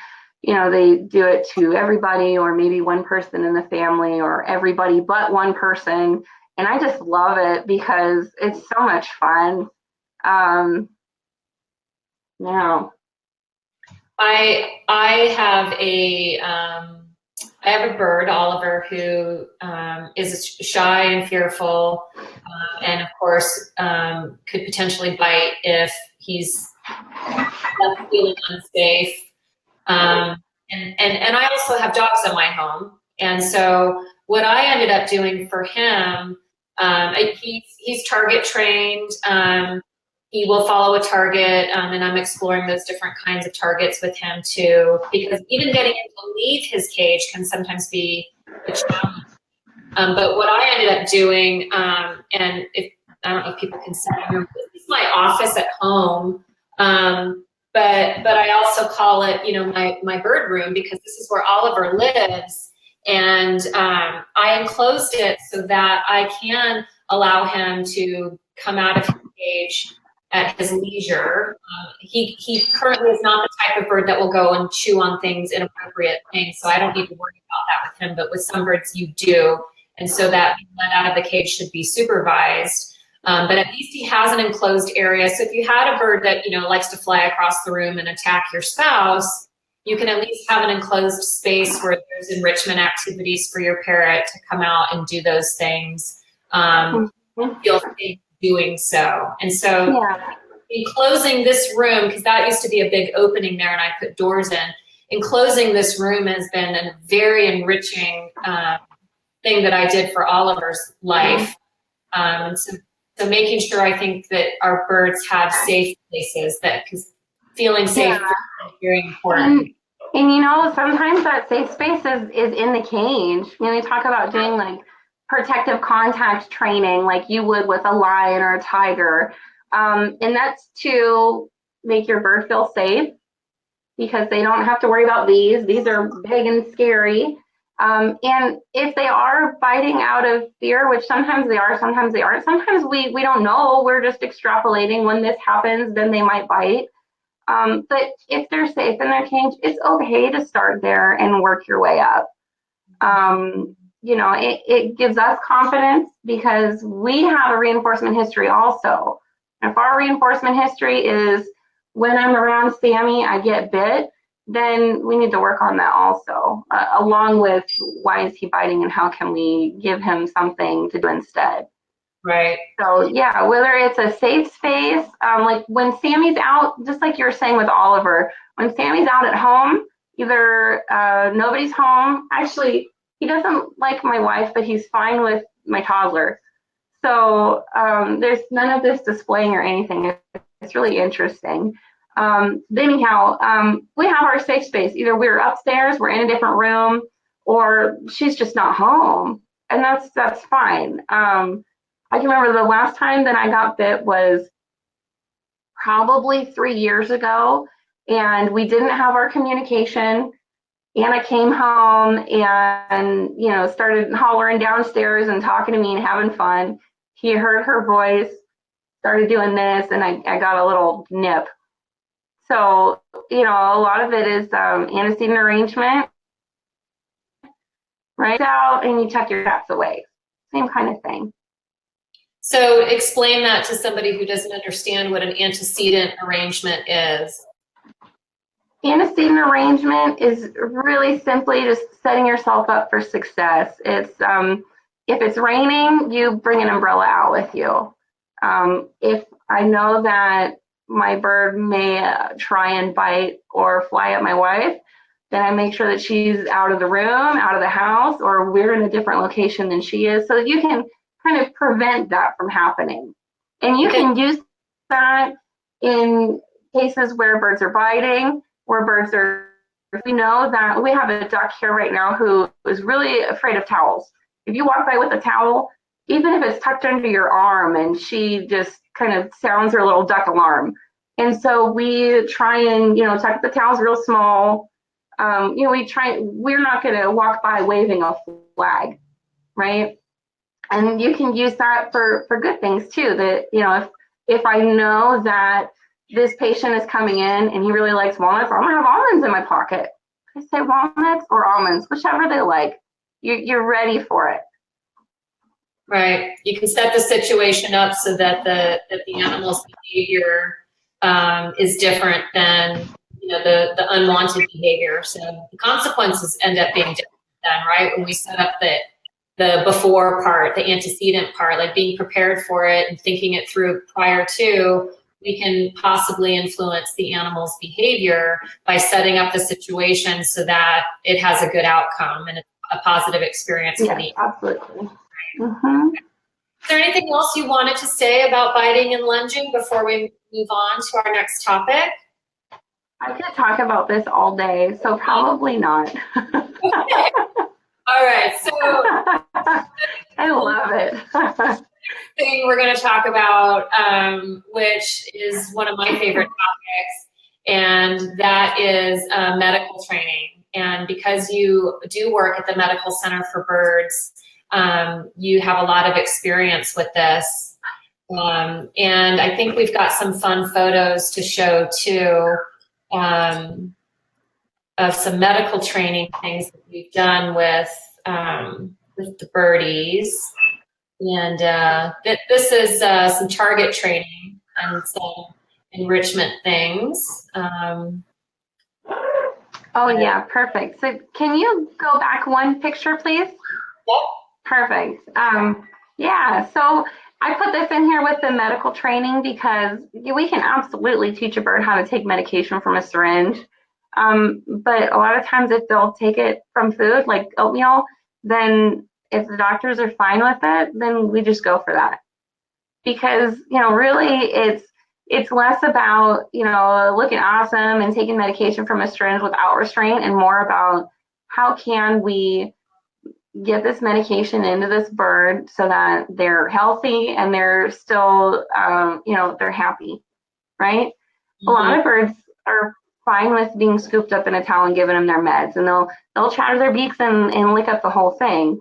they do it to everybody, or maybe one person in the family, or everybody but one person. And I just love it because it's so much fun. Yeah. I have I have a bird, Oliver, who is shy and fearful, and of course could potentially bite if he's left feeling unsafe. And I also have dogs in my home, and so what I ended up doing for him, he's target trained. He will follow a target, and I'm exploring those different kinds of targets with him too, because even getting him to leave his cage can sometimes be a challenge. But what I ended up doing, and if I don't know if people can see my room, this is my office at home. But I also call it, my bird room, because this is where Oliver lives. And I enclosed it so that I can allow him to come out of his cage at his leisure. He currently is not the type of bird that will go and chew on things, inappropriate things, so I don't need to worry about that with him, but with some birds you do. And so that being let out of the cage should be supervised. But at least he has an enclosed area. So if you had a bird that, likes to fly across the room and attack your spouse, you can at least have an enclosed space where there's enrichment activities for your parrot to come out and do those things. Feel safe doing so. And so enclosing this room, because that used to be a big opening there and I put doors in, enclosing this room has been a very enriching thing that I did for Oliver's life. So making sure, I think, that our birds have safe places, because feeling safe is very important. And sometimes that safe space is in the cage. We talk about doing like protective contact training like you would with a lion or a tiger. And that's to make your bird feel safe, because they don't have to worry about these. These are big and scary. And if they are biting out of fear, which sometimes they are, sometimes they aren't, sometimes we don't know, we're just extrapolating. When this happens, then they might bite. But if they're safe in their cage, it's okay to start there and work your way up. It gives us confidence because we have a reinforcement history also. If our reinforcement history is when I'm around Sammy, I get bit, then we need to work on that also, along with why is he biting and how can we give him something to do instead. Right. So whether it's a safe space, like when Sammy's out, just like you were saying with Oliver, when Sammy's out at home, either nobody's home. Actually, he doesn't like my wife, but he's fine with my toddler. So there's none of this displaying or anything. It's really interesting. Anyhow, we have our safe space. Either we're upstairs, we're in a different room, or she's just not home, and that's fine. I can remember the last time that I got bit was probably 3 years ago, and we didn't have our communication. Anna came home and started hollering downstairs and talking to me and having fun. He heard her voice, started doing this, and I got a little nip. So, a lot of it is antecedent arrangement, right? Out and you tuck your cats away. Same kind of thing. So explain that to somebody who doesn't understand what an antecedent arrangement is. Antecedent arrangement is really simply just setting yourself up for success. It's if it's raining, you bring an umbrella out with you. If I know that my bird may try and bite or fly at my wife, then I make sure that she's out of the room, out of the house, or we're in a different location than she is, so that you can kind of prevent that from happening. And you can use that in cases where birds are biting, where birds are, we know that we have a duck here right now who is really afraid of towels. If you walk by with a towel, even if it's tucked under your arm, and she just kind of sounds her little duck alarm. And so we try and, tuck the towels real small. We're not going to walk by waving a flag, right? And you can use that for good things too. That, if I know that this patient is coming in and he really likes walnuts, I'm going to have almonds in my pocket. I say walnuts or almonds, whichever they like. You're ready for it. Right. You can set the situation up so that the animal's behavior is different than the unwanted behavior. So the consequences end up being different. then, right? When we set up the before part, the antecedent part, like being prepared for it and thinking it through prior to, we can possibly influence the animal's behavior by setting up the situation so that it has a good outcome and a positive experience for the animal. Absolutely. Mm-hmm. Is there anything else you wanted to say about biting and lunging before we move on to our next topic? I could talk about this all day, so probably not. Okay. All right, so I love it. thing we're going to talk about, which is one of my favorite topics, and that is medical training. And because you do work at the Medical Center for Birds, you have a lot of experience with this. And I think we've got some fun photos to show too, of some medical training things that we've done with the birdies. And this is some target training and some enrichment things. Oh yeah, perfect. So can you go back one picture, please? Yep. Perfect. Yeah, so I put this in here with the medical training because we can absolutely teach a bird how to take medication from a syringe. But a lot of times if they'll take it from food, like oatmeal, then if the doctors are fine with it, then we just go for that. Because, really it's less about, looking awesome and taking medication from a syringe without restraint and more about how can we get this medication into this bird so that they're healthy and they're still, they're happy, right? Mm-hmm. A lot of birds are fine with being scooped up in a towel and giving them their meds, and they'll chatter their beaks and lick up the whole thing.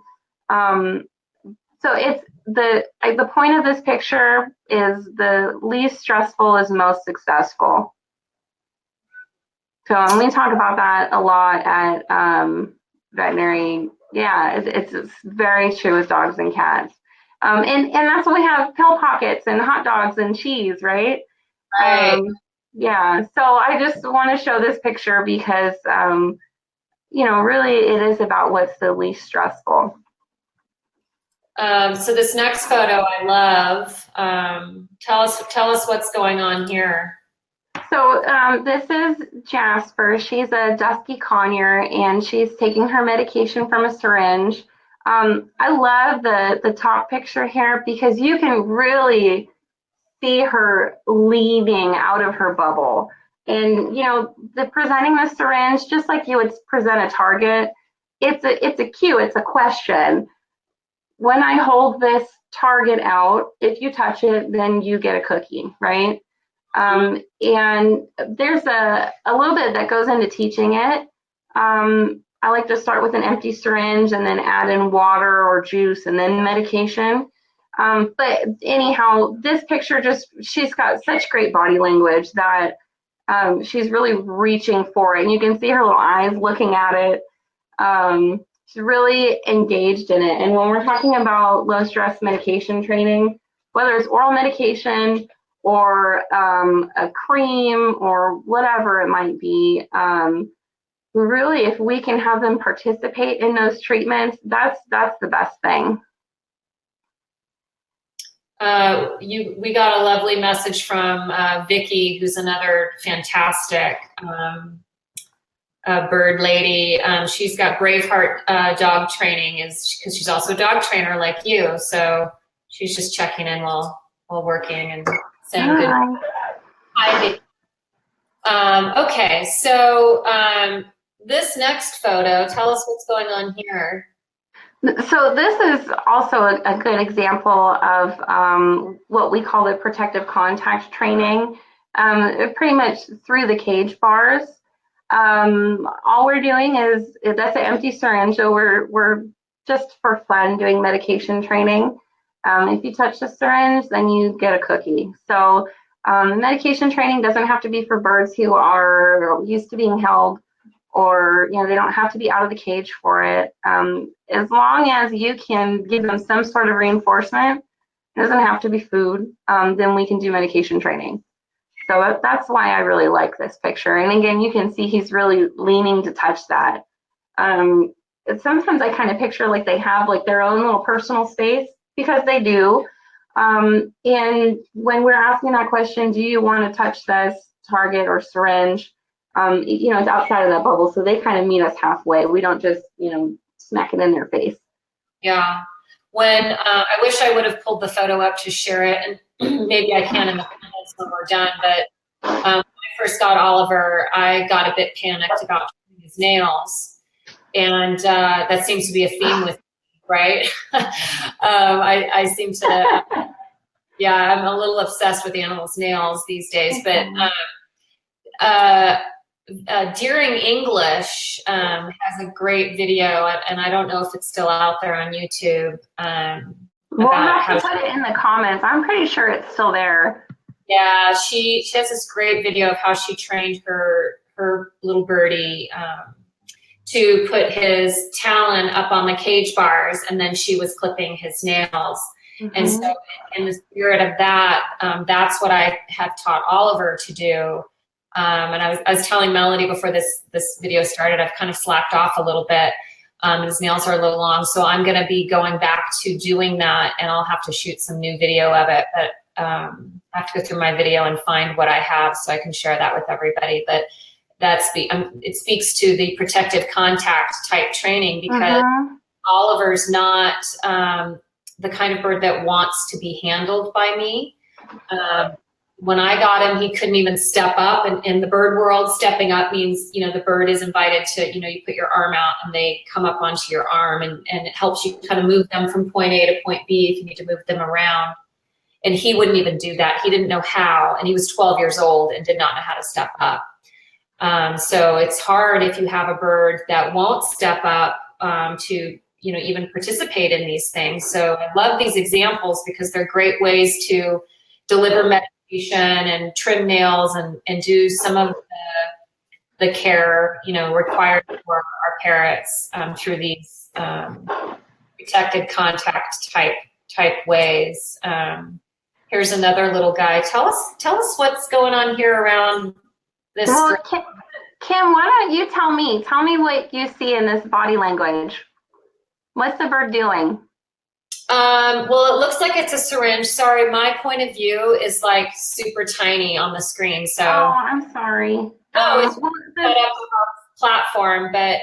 So it's the point of this picture is the least stressful is most successful. So, and we talk about that a lot at veterinary. Yeah, it's very true with dogs and cats. And that's why we have pill pockets and hot dogs and cheese, right? Right. Yeah, so I just want to show this picture because, really it is about what's the least stressful. So this next photo I love. Tell us what's going on here. So this is Jasper. She's a dusky conure, and she's taking her medication from a syringe. I love the top picture here because you can really see her leaning out of her bubble. And, the presenting the syringe, just like you would present a target, it's a cue, it's a question. When I hold this target out, if you touch it, then you get a cookie, right? And there's a little bit that goes into teaching it. I like to start with an empty syringe and then add in water or juice and then medication. But anyhow, this picture she's got such great body language that she's really reaching for it. And you can see her little eyes looking at it. She's really engaged in it. And when we're talking about low stress medication training, whether it's oral medication or a cream or whatever it might be, really, if we can have them participate in those treatments, that's the best thing. We got a lovely message from Vicky, who's another fantastic bird lady. She's got Braveheart dog training, because she's also a dog trainer like you. So she's just checking in while working and saying good. Hi, Vicky. Okay, so this next photo, tell us what's going on here. So this is also a good example of what we call the protective contact training, pretty much through the cage bars. All we're doing is that's an empty syringe, so we're just for fun doing medication training. If you touch the syringe, then you get a cookie. So medication training doesn't have to be for birds who are used to being held, or they don't have to be out of the cage for it. As long as you can give them some sort of reinforcement, it doesn't have to be food, then we can do medication training. So that's why I really like this picture. And again, you can see he's really leaning to touch that. sometimes I kind of picture like they have like their own little personal space, because they do. And when we're asking that question, do you want to touch this target or syringe? It's outside of that bubble, so they kind of meet us halfway. We don't just, smack it in their face. Yeah. When I wish I would have pulled the photo up to share it, and maybe I can in the comments when we're done. But when I first got Oliver, I got a bit panicked about his nails, and that seems to be a theme with me, right? I seem to, yeah, I'm a little obsessed with animals' nails these days. But Deering English has a great video, and I don't know if it's still out there on YouTube. We'll have to put it in the comments. I'm pretty sure it's still there. Yeah, she has this great video of how she trained her little birdie to put his talon up on the cage bars, and then she was clipping his nails. And so in the spirit of that, that's what I have taught Oliver to do. And I was telling Melody before this video started, I've kind of slacked off a little bit. His nails are a little long, so I'm going to be going back to doing that, and I'll have to shoot some new video of it. But I have to go through my video and find what I have so I can share that with everybody. But it speaks to the protective contact type training, because Oliver's not the kind of bird that wants to be handled by me. When I got him, he couldn't even step up. And in the bird world, stepping up means, the bird is invited to, you put your arm out and they come up onto your arm, and it helps you kind of move them from point A to point B if you need to move them around. And he wouldn't even do that. He didn't know how. And he was 12 years old and did not know how to step up. So it's hard if you have a bird that won't step up to, even participate in these things. So I love these examples because they're great ways to deliver medication and trim nails and do some of the care, required for our parrots through these protected contact type ways. Here's another little guy. Tell us what's going on here around this. Well, Kim, why don't you tell me? Tell me what you see in this body language. What's the bird doing? Well, it looks like it's a syringe. Sorry, my point of view is like super tiny on the screen. So. Oh, I'm sorry. Oh, it's set up on a platform, but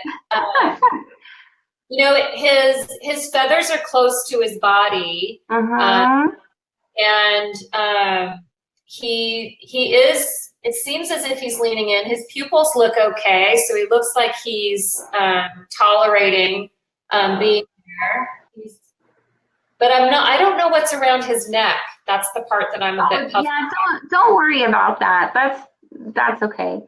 his feathers are close to his body, and he is. It seems as if he's leaning in. His pupils look okay, so he looks like he's tolerating being there. But I don't know what's around his neck. That's the part that I'm a bit puzzled. Yeah, don't worry about that. That's okay.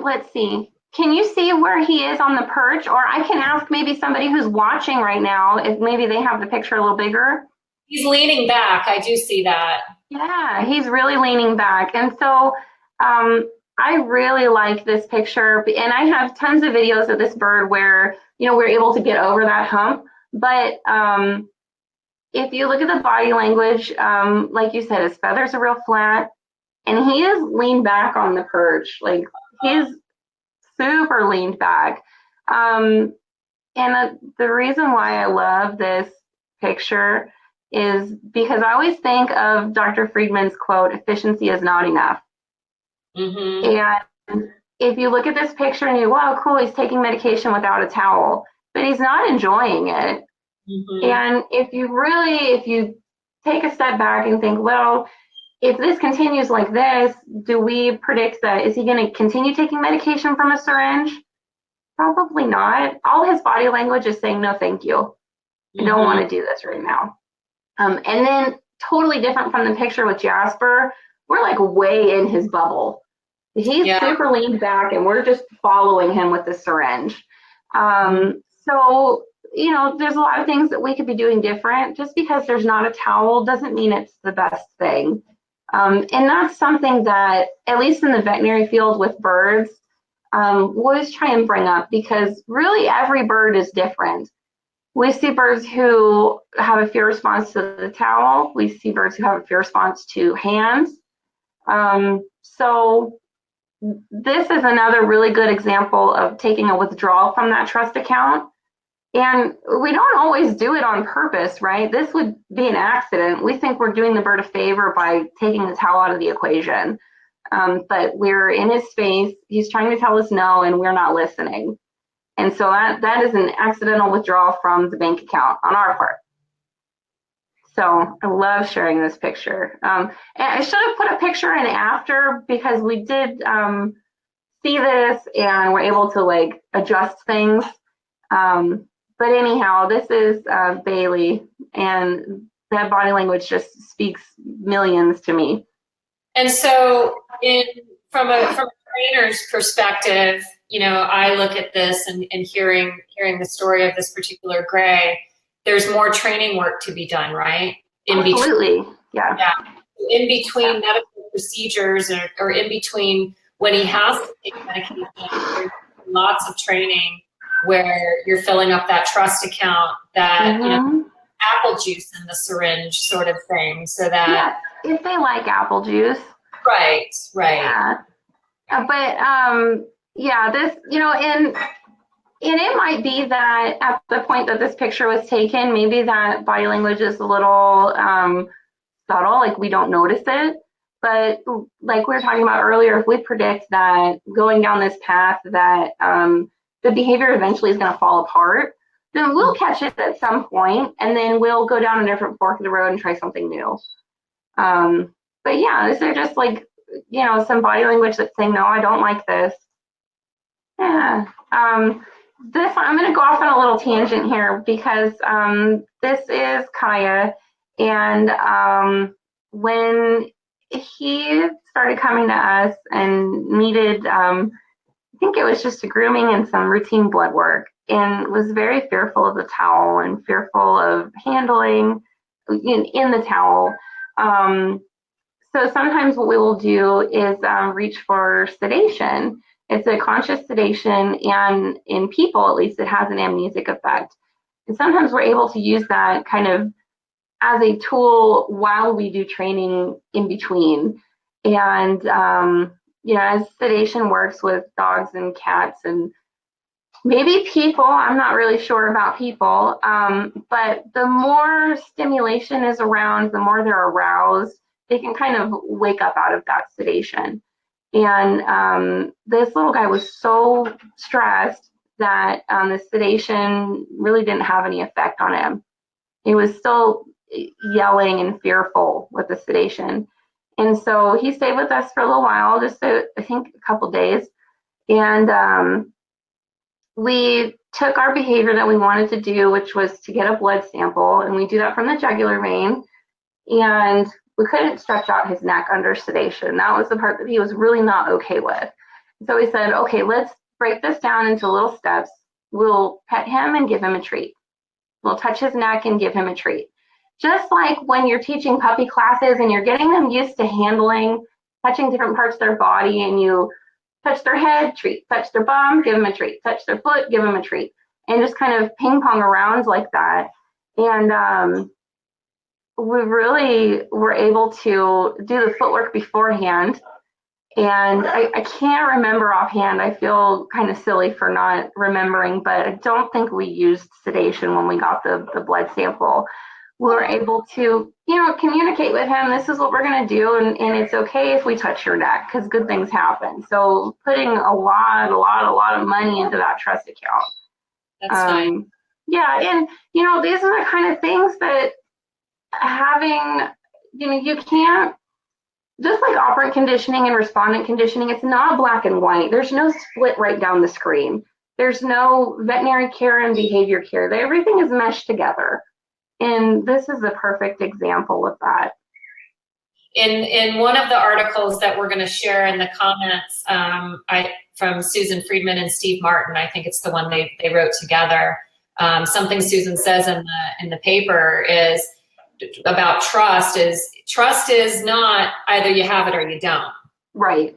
Let's see. Can you see where he is on the perch? Or I can ask maybe somebody who's watching right now if maybe they have the picture a little bigger. He's leaning back. I do see that. Yeah, he's really leaning back. And so I really like this picture. And I have tons of videos of this bird where, we're able to get over that hump. But if you look at the body language, like you said, his feathers are real flat. And he is leaned back on the perch. Like, he's super leaned back. And the reason why I love this picture is because I always think of Dr. Friedman's quote, "Efficiency is not enough." And if you look at this picture and you, wow, cool, he's taking medication without a towel, but he's not enjoying it. And if you take a step back and think, well, if this continues like this, do we predict that, is he going to continue taking medication from a syringe? Probably not. All his body language is saying, no, thank you. I don't want to do this right now. And then totally different from the picture with Jasper, we're like way in his bubble. He's super leaned back and we're just following him with the syringe. So, there's a lot of things that we could be doing different. Just because there's not a towel doesn't mean it's the best thing. And that's something that, at least in the veterinary field with birds, we'll always try and bring up, because really every bird is different. We see birds who have a fear response to the towel. We see birds who have a fear response to hands. So this is another really good example of taking a withdrawal from that trust account. And we don't always do it on purpose, right? This would be an accident. We think we're doing the bird a favor by taking the towel out of the equation. But we're in his space. He's trying to tell us no, and we're not listening. And so that is an accidental withdrawal from the bank account on our part. So I love sharing this picture. And I should have put a picture in after, because we did see this and we're able to like adjust things. But anyhow, this is Bailey, and that body language just speaks millions to me. And so from a trainer's perspective, you know, I look at this and hearing the story of this particular gray, there's more training work to be done, right? Absolutely, yeah. In between medical procedures or in between when he has to take medication, there's lots of training where you're filling up that trust account, that you know, apple juice in the syringe sort of thing, so that if they like apple juice. Right. Yeah. But yeah, this, you know, and it might be that at the point that this picture was taken, maybe that body language is a little subtle, like we don't notice it. But like we were talking about earlier, if we predict that going down this path that the behavior eventually is going to fall apart, then we'll catch it at some point, and then we'll go down a different fork of the road and try something new. But yeah, these are just like, you know, some body language that's saying, no, I don't like this. Yeah. This, I'm going to go off on a little tangent here, because this is Kaya, and when he started coming to us and needed, I think it was just a grooming and some routine blood work, and was very fearful of the towel and fearful of handling in the towel. So sometimes what we will do is reach for sedation. It's a conscious sedation, and in people, at least, it has an amnesic effect. And sometimes we're able to use that kind of as a tool while we do training in between. And, you know, as sedation works with dogs and cats and maybe people, I'm not really sure about people, but the more stimulation is around, the more they're aroused, they can kind of wake up out of that sedation. And this little guy was so stressed that the sedation really didn't have any effect on him. He was still yelling and fearful with the sedation. And so he stayed with us for a little while, just I think a couple days. And we took our behavior that we wanted to do, which was to get a blood sample, and we do that from the jugular vein. And we couldn't stretch out his neck under sedation. That was the part that he was really not okay with. So we said, okay, let's break this down into little steps. We'll pet him and give him a treat. We'll touch his neck and give him a treat. Just like when you're teaching puppy classes and you're getting them used to handling, touching different parts of their body, and you touch their head, treat, touch their bum, give them a treat, touch their foot, give them a treat, and just kind of ping pong around like that. And we really were able to do the footwork beforehand. And I can't remember offhand. I feel kind of silly for not remembering, but I don't think we used sedation when we got the blood sample. We were able to, you know, communicate with him. This is what we're going to do, and it's okay if we touch your neck, because good things happen. So putting a lot of money into that trust account. That's nice. Yeah, and you know, these are the kind of things that having, you know, you can't, just like operant conditioning and respondent conditioning, it's not black and white. There's no split right down the screen. There's no veterinary care and behavior care. Everything is meshed together. And this is a perfect example of that. In one of the articles that we're going to share in the comments, from Susan Friedman and Steve Martin, I think it's the one they wrote together. Something Susan says in the paper is about trust is not either you have it or you don't. Right.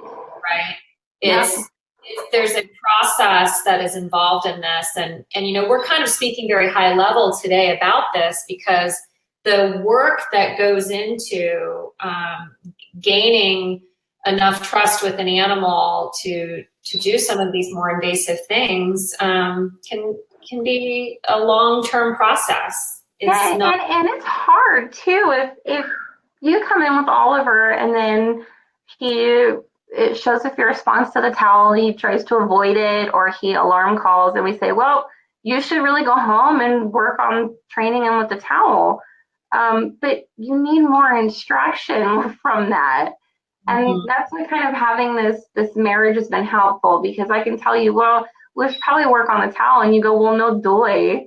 There's a process that is involved in this, and you know, we're kind of speaking very high level today about this because the work that goes into gaining enough trust with an animal to do some of these more invasive things can be a long-term process. Yeah, and it's hard too if you come in with Oliver and then it shows if your response to the towel, he tries to avoid it or he alarm calls and we say, well, you should really go home and work on training him with the towel. But you need more instruction from that. And that's why kind of having this marriage has been helpful, because I can tell you, well, we should probably work on the towel, and you go, well, no doy.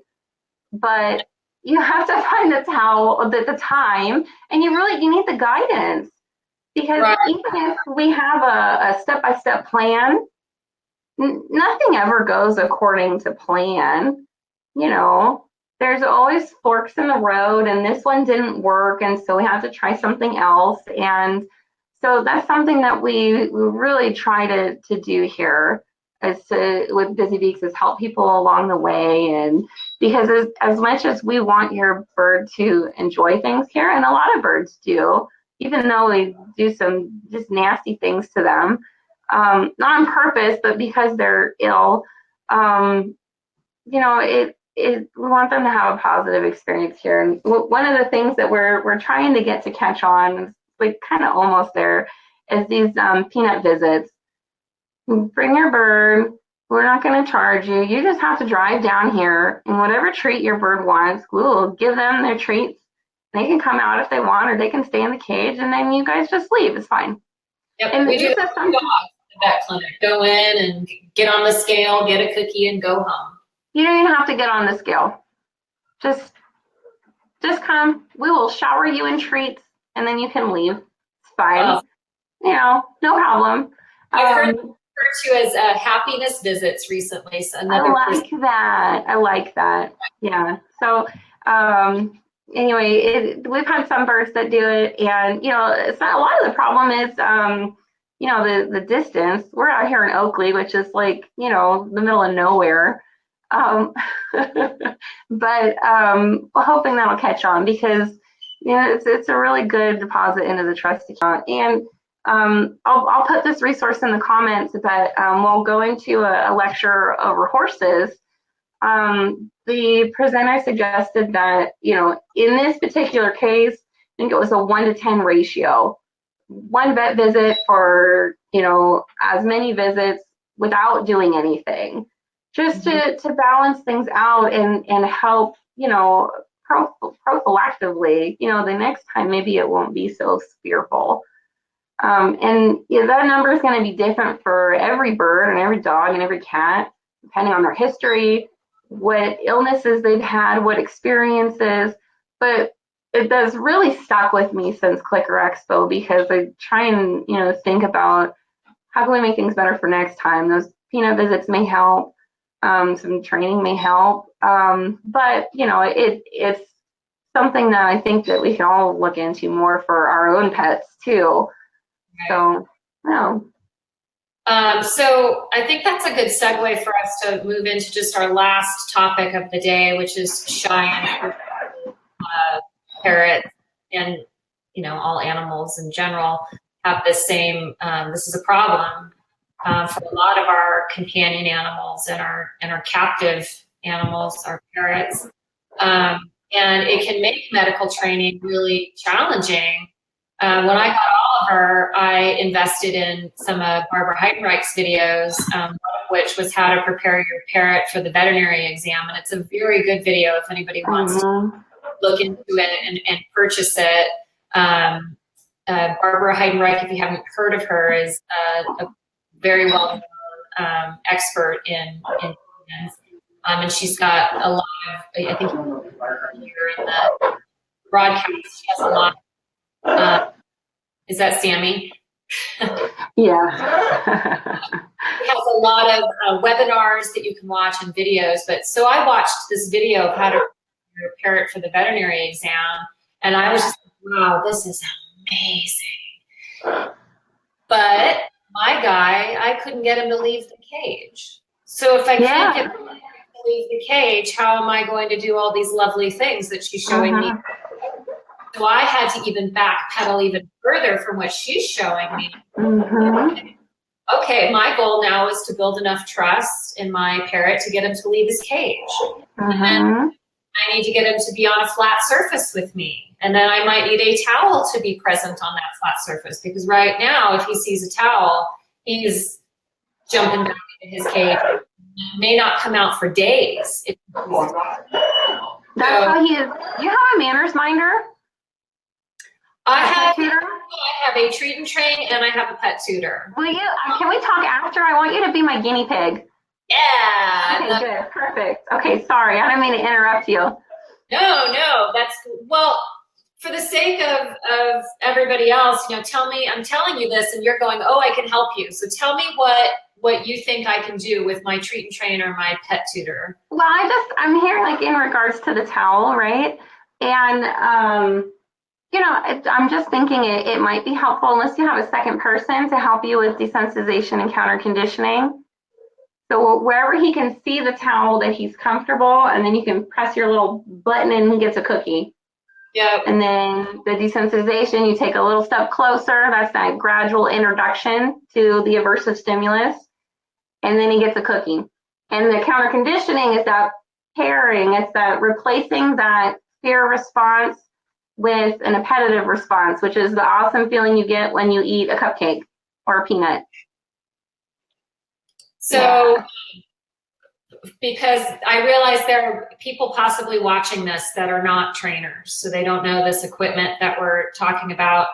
But you have to find the towel at the time, and you need the guidance, because Right. even if we have a step-by-step plan, nothing ever goes according to plan. You know, there's always forks in the road, and this one didn't work, and so we have to try something else. And so that's something that we really try to do here with Busy Beaks, is help people along the way. And because as much as we want your bird to enjoy things here, and a lot of birds do, even though we do some just nasty things to them, not on purpose, but because they're ill, we want them to have a positive experience here. And one of the things that we're trying to get to catch on, like kind of almost there, is these peanut visits. Bring your bird. We're not going to charge you. You just have to drive down here, and whatever treat your bird wants, we'll give them their treats. They can come out if they want, or they can stay in the cage, and then you guys just leave. It's fine. Yep, and we do that at that clinic. Go in and get on the scale, get a cookie, and go home. You don't even have to get on the scale. Just come. We will shower you in treats, and then you can leave. It's fine. No problem. I've heard to as happiness visits recently. So I like that. Yeah. So anyway, we've had some birds that do it, and it's not, a lot of the problem is the distance. We're out here in Oakley, which is like the middle of nowhere. But hoping that'll catch on, because it's a really good deposit into the trust account. And I'll put this resource in the comments, but while going to a lecture over horses, the presenter suggested that in this particular case, I think it was a 1-to-10 ratio. One vet visit for as many visits without doing anything, just to balance things out and help prophylactically. The next time maybe it won't be so fearful. And that number is going to be different for every bird and every dog and every cat, depending on their history, what illnesses they've had, what experiences. But it has really stuck with me since Clicker Expo, because I try and think about how can we make things better for next time. Those peanut visits may help. Some training may help. But it's something that I think that we can all look into more for our own pets too. So, so I think that's a good segue for us to move into just our last topic of the day, which is shy and parrots, and all animals in general have the same. This is a problem for a lot of our companion animals and our captive animals, our parrots, and it can make medical training really challenging. When I got Oliver, I invested in some of Barbara Heidenreich's videos, one of which was how to prepare your parrot for the veterinary exam. And it's a very good video if anybody wants to look into it and purchase it. Barbara Heidenreich, if you haven't heard of her, is a very well-known expert in humans. And she's got a lot of, I think here in the broadcast, she has a lot. Is that Sammy? Yeah. It has a lot of webinars that you can watch and videos. But so I watched this video of how to prepare your parrot for the veterinary exam, and I was just like, wow, this is amazing. But my guy, I couldn't get him to leave the cage. So if I can't get him to leave the cage, how am I going to do all these lovely things that she's showing me? So I had to even backpedal even further from what she's showing me. Okay, my goal now is to build enough trust in my parrot to get him to leave his cage. And then I need to get him to be on a flat surface with me. And then I might need a towel to be present on that flat surface, because right now, if he sees a towel, he's jumping back into his cage. He may not come out for days. That's how he is. Do you have a manners minder? I have a treat and train, and I have a pet tutor. Will you? Can we talk after? I want you to be my guinea pig. Yeah. Okay, good, perfect. Okay, sorry, I didn't mean to interrupt you. No, that's well. For the sake of everybody else, I'm telling you this, and you're going, oh, I can help you. So tell me what you think I can do with my treat and train or my pet tutor. Well, I'm here like in regards to the towel, right? And I'm just thinking it might be helpful unless you have a second person to help you with desensitization and counter conditioning. So wherever he can see the towel that he's comfortable, and then you can press your little button and he gets a cookie. Yep. And then the desensitization, you take a little step closer. That's that gradual introduction to the aversive stimulus. And then he gets a cookie. And the counter conditioning is that pairing. It's that replacing that fear response with an appetitive response, which is the awesome feeling you get when you eat a cupcake or a peanut. So, because I realize there are people possibly watching this that are not trainers, so they don't know this equipment that we're talking about.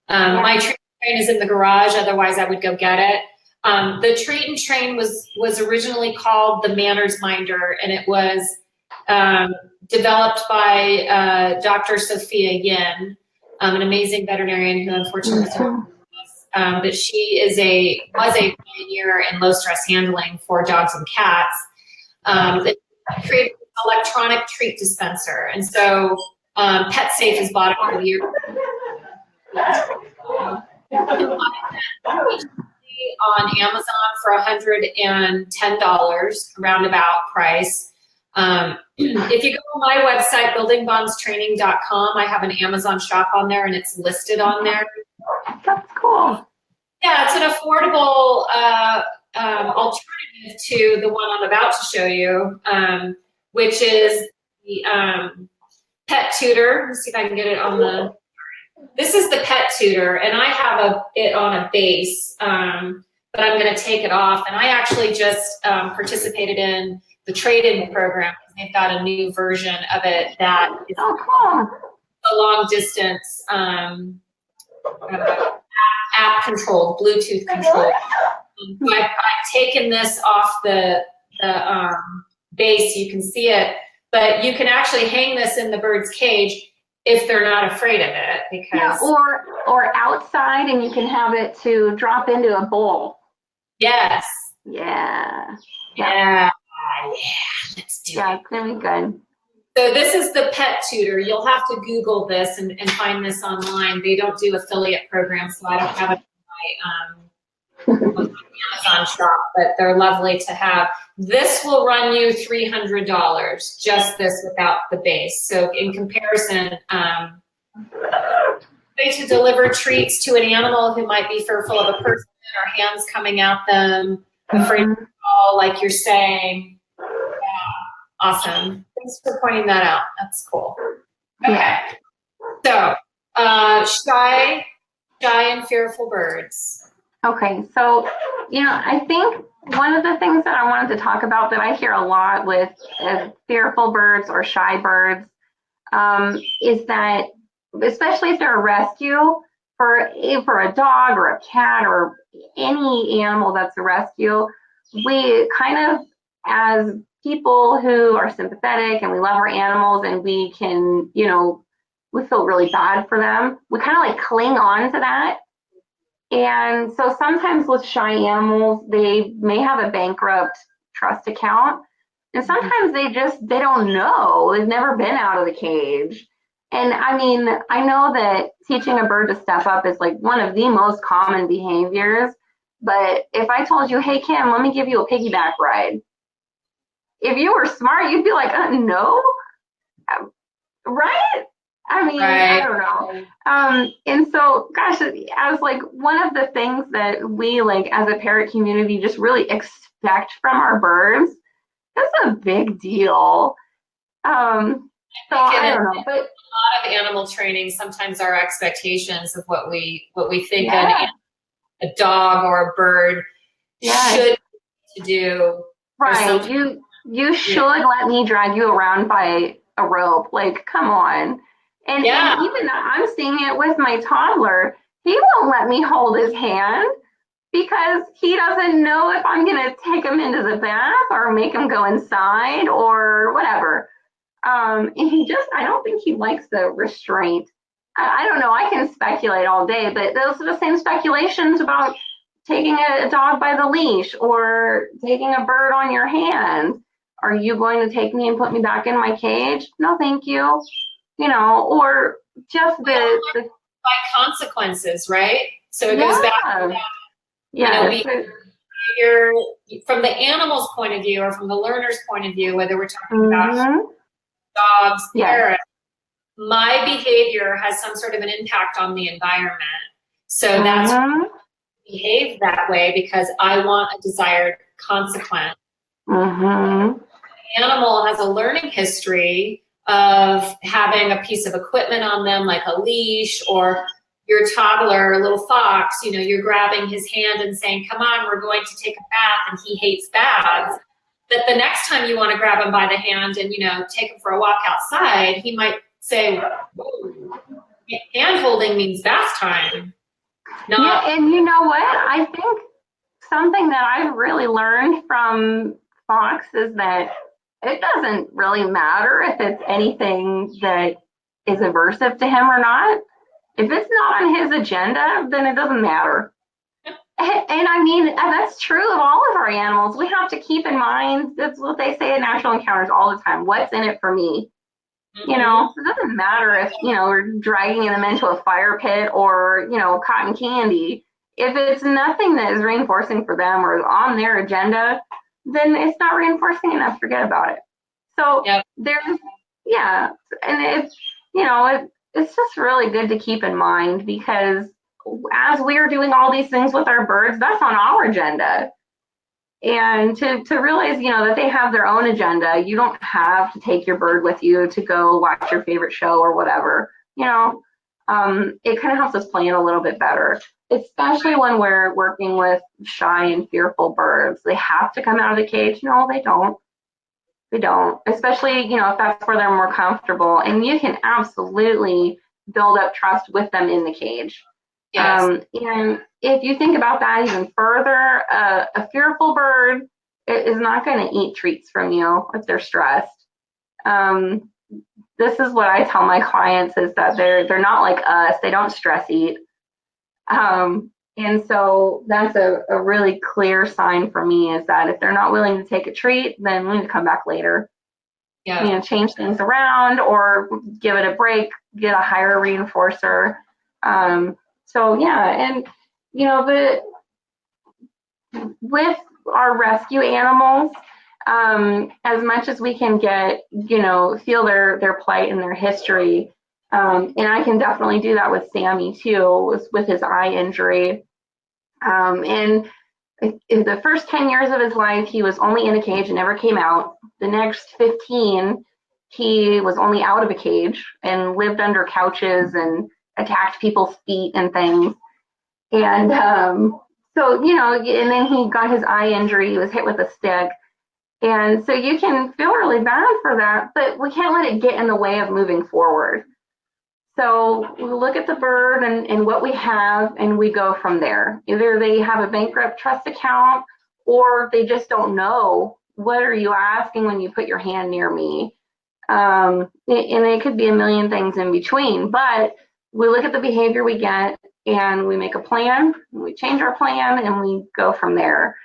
My treat and train is in the garage, otherwise I would go get it. The treat and train was originally called the Manners Minder, and it was developed by Dr. Sophia Yin, an amazing veterinarian who unfortunately but she was a pioneer in low stress handling for dogs and cats. That created an electronic treat dispenser, and so PetSafe has bought it over the years. You can buy that on Amazon for $110, roundabout price. If you go to my website, buildingbondstraining.com, I have an Amazon shop on there, and it's listed on there. That's cool. Yeah, it's an affordable alternative to the one I'm about to show you, which is the pet tutor. Let's see if I can get it on the. This is the pet tutor, and I have it on a base, but I'm going to take it off. And I actually just participated in the trade-in program. They've got a new version of it that is a long distance app controlled, Bluetooth controlled. I've taken this off the base, you can see it, but you can actually hang this in the bird's cage if they're not afraid of it, because or outside, and you can have it to drop into a bowl. Yes. Yeah. Let's do it. Yeah, it's gonna be good. So this is the pet tutor. You'll have to Google this and find this online. They don't do affiliate programs, so I don't have it on my Amazon shop, but they're lovely to have. This will run you $300, just this without the base. So in comparison, to deliver treats to an animal who might be fearful of a person or hands coming at them, afraid to fall, like you're saying. Awesome. Thanks for pointing that out. That's cool. Okay. So, shy and fearful birds. Okay. So, I think one of the things that I wanted to talk about that I hear a lot with fearful birds or shy birds is that, especially if they're a rescue, for a dog or a cat or any animal that's a rescue, we kind of, as people who are sympathetic and we love our animals and we can, we feel really bad for them, we kind of like cling on to that. And so sometimes with shy animals, they may have a bankrupt trust account. And sometimes they don't know. They've never been out of the cage. And I mean, I know that teaching a bird to step up is like one of the most common behaviors. But if I told you, hey, Kim, let me give you a piggyback ride, if you were smart, you'd be like, no, right? I mean, I don't know. And so, gosh, as like one of the things that we like as a parrot community just really expect from our birds, that's a big deal. So I don't know, but a lot of animal training, sometimes our expectations of what we think yeah, a dog or a bird yeah, should to do. right. You should let me drag you around by a rope. Like, come on. And Yeah. even I'm seeing it with my toddler. He won't let me hold his hand because he doesn't know if I'm going to take him into the bath or make him go inside or whatever. And I don't think he likes the restraint. I don't know. I can speculate all day, but those are the same speculations about taking a dog by the leash or taking a bird on your hand. Are you going to take me and put me back in my cage? No, thank you. Or just We all learn the by consequences, right? So it goes back yeah, to, yeah, behavior from the animal's point of view or from the learner's point of view, whether we're talking about mm-hmm, dogs, yes, parrots, my behavior has some sort of an impact on the environment. So that's mm-hmm, behave that way because I want a desired consequence. mm-hmm, The animal has a learning history of having a piece of equipment on them, like a leash, or your toddler, little fox, you're grabbing his hand and saying, come on, we're going to take a bath, and he hates baths. But the next time you want to grab him by the hand and, take him for a walk outside, he might say, hand holding means bath time. yeah. Not, And you know what? I think something that I've really learned from Fox is that it doesn't really matter if it's anything that is aversive to him or not. If it's not on his agenda, then it doesn't matter. And I mean, that's true of all of our animals. We have to keep in mind, that's what they say at National Encounters all the time. What's in it for me? It doesn't matter if, we're dragging them into a fire pit or, cotton candy. If it's nothing that is reinforcing for them or on their agenda, then it's not reinforcing enough. Forget about it. So yep. yeah, and it's just really good to keep in mind because as we are doing all these things with our birds, that's on our agenda. And to realize, that they have their own agenda. You don't have to take your bird with you to go watch your favorite show or whatever. It kind of helps us plan a little bit better, especially when we're working with shy and fearful birds. They have to come out of the cage. No, they don't. They don't, especially, if that's where they're more comfortable. And you can absolutely build up trust with them in the cage. Yes. And if you think about that even further, a fearful bird is not going to eat treats from you if they're stressed. This is what I tell my clients is that they're not like us. They don't stress eat. And so that's a really clear sign for me is that if they're not willing to take a treat, then we need to come back later. Yeah. Change things around or give it a break, get a higher reinforcer. So yeah, and with our rescue animals, as much as we can get, feel their plight and their history, and I can definitely do that with Sammy too, with his eye injury. And in the first 10 years of his life, he was only in a cage and never came out. The next 15, he was only out of a cage and lived under couches and attacked people's feet and things. And so, and then he got his eye injury. He was hit with a stick. And so you can feel really bad for that, but we can't let it get in the way of moving forward. So we look at the bird and what we have, and we go from there. Either they have a bankrupt trust account, or they just don't know. What are you asking when you put your hand near me? And it could be a million things in between. But we look at the behavior we get, and we make a plan. We change our plan, and we go from there.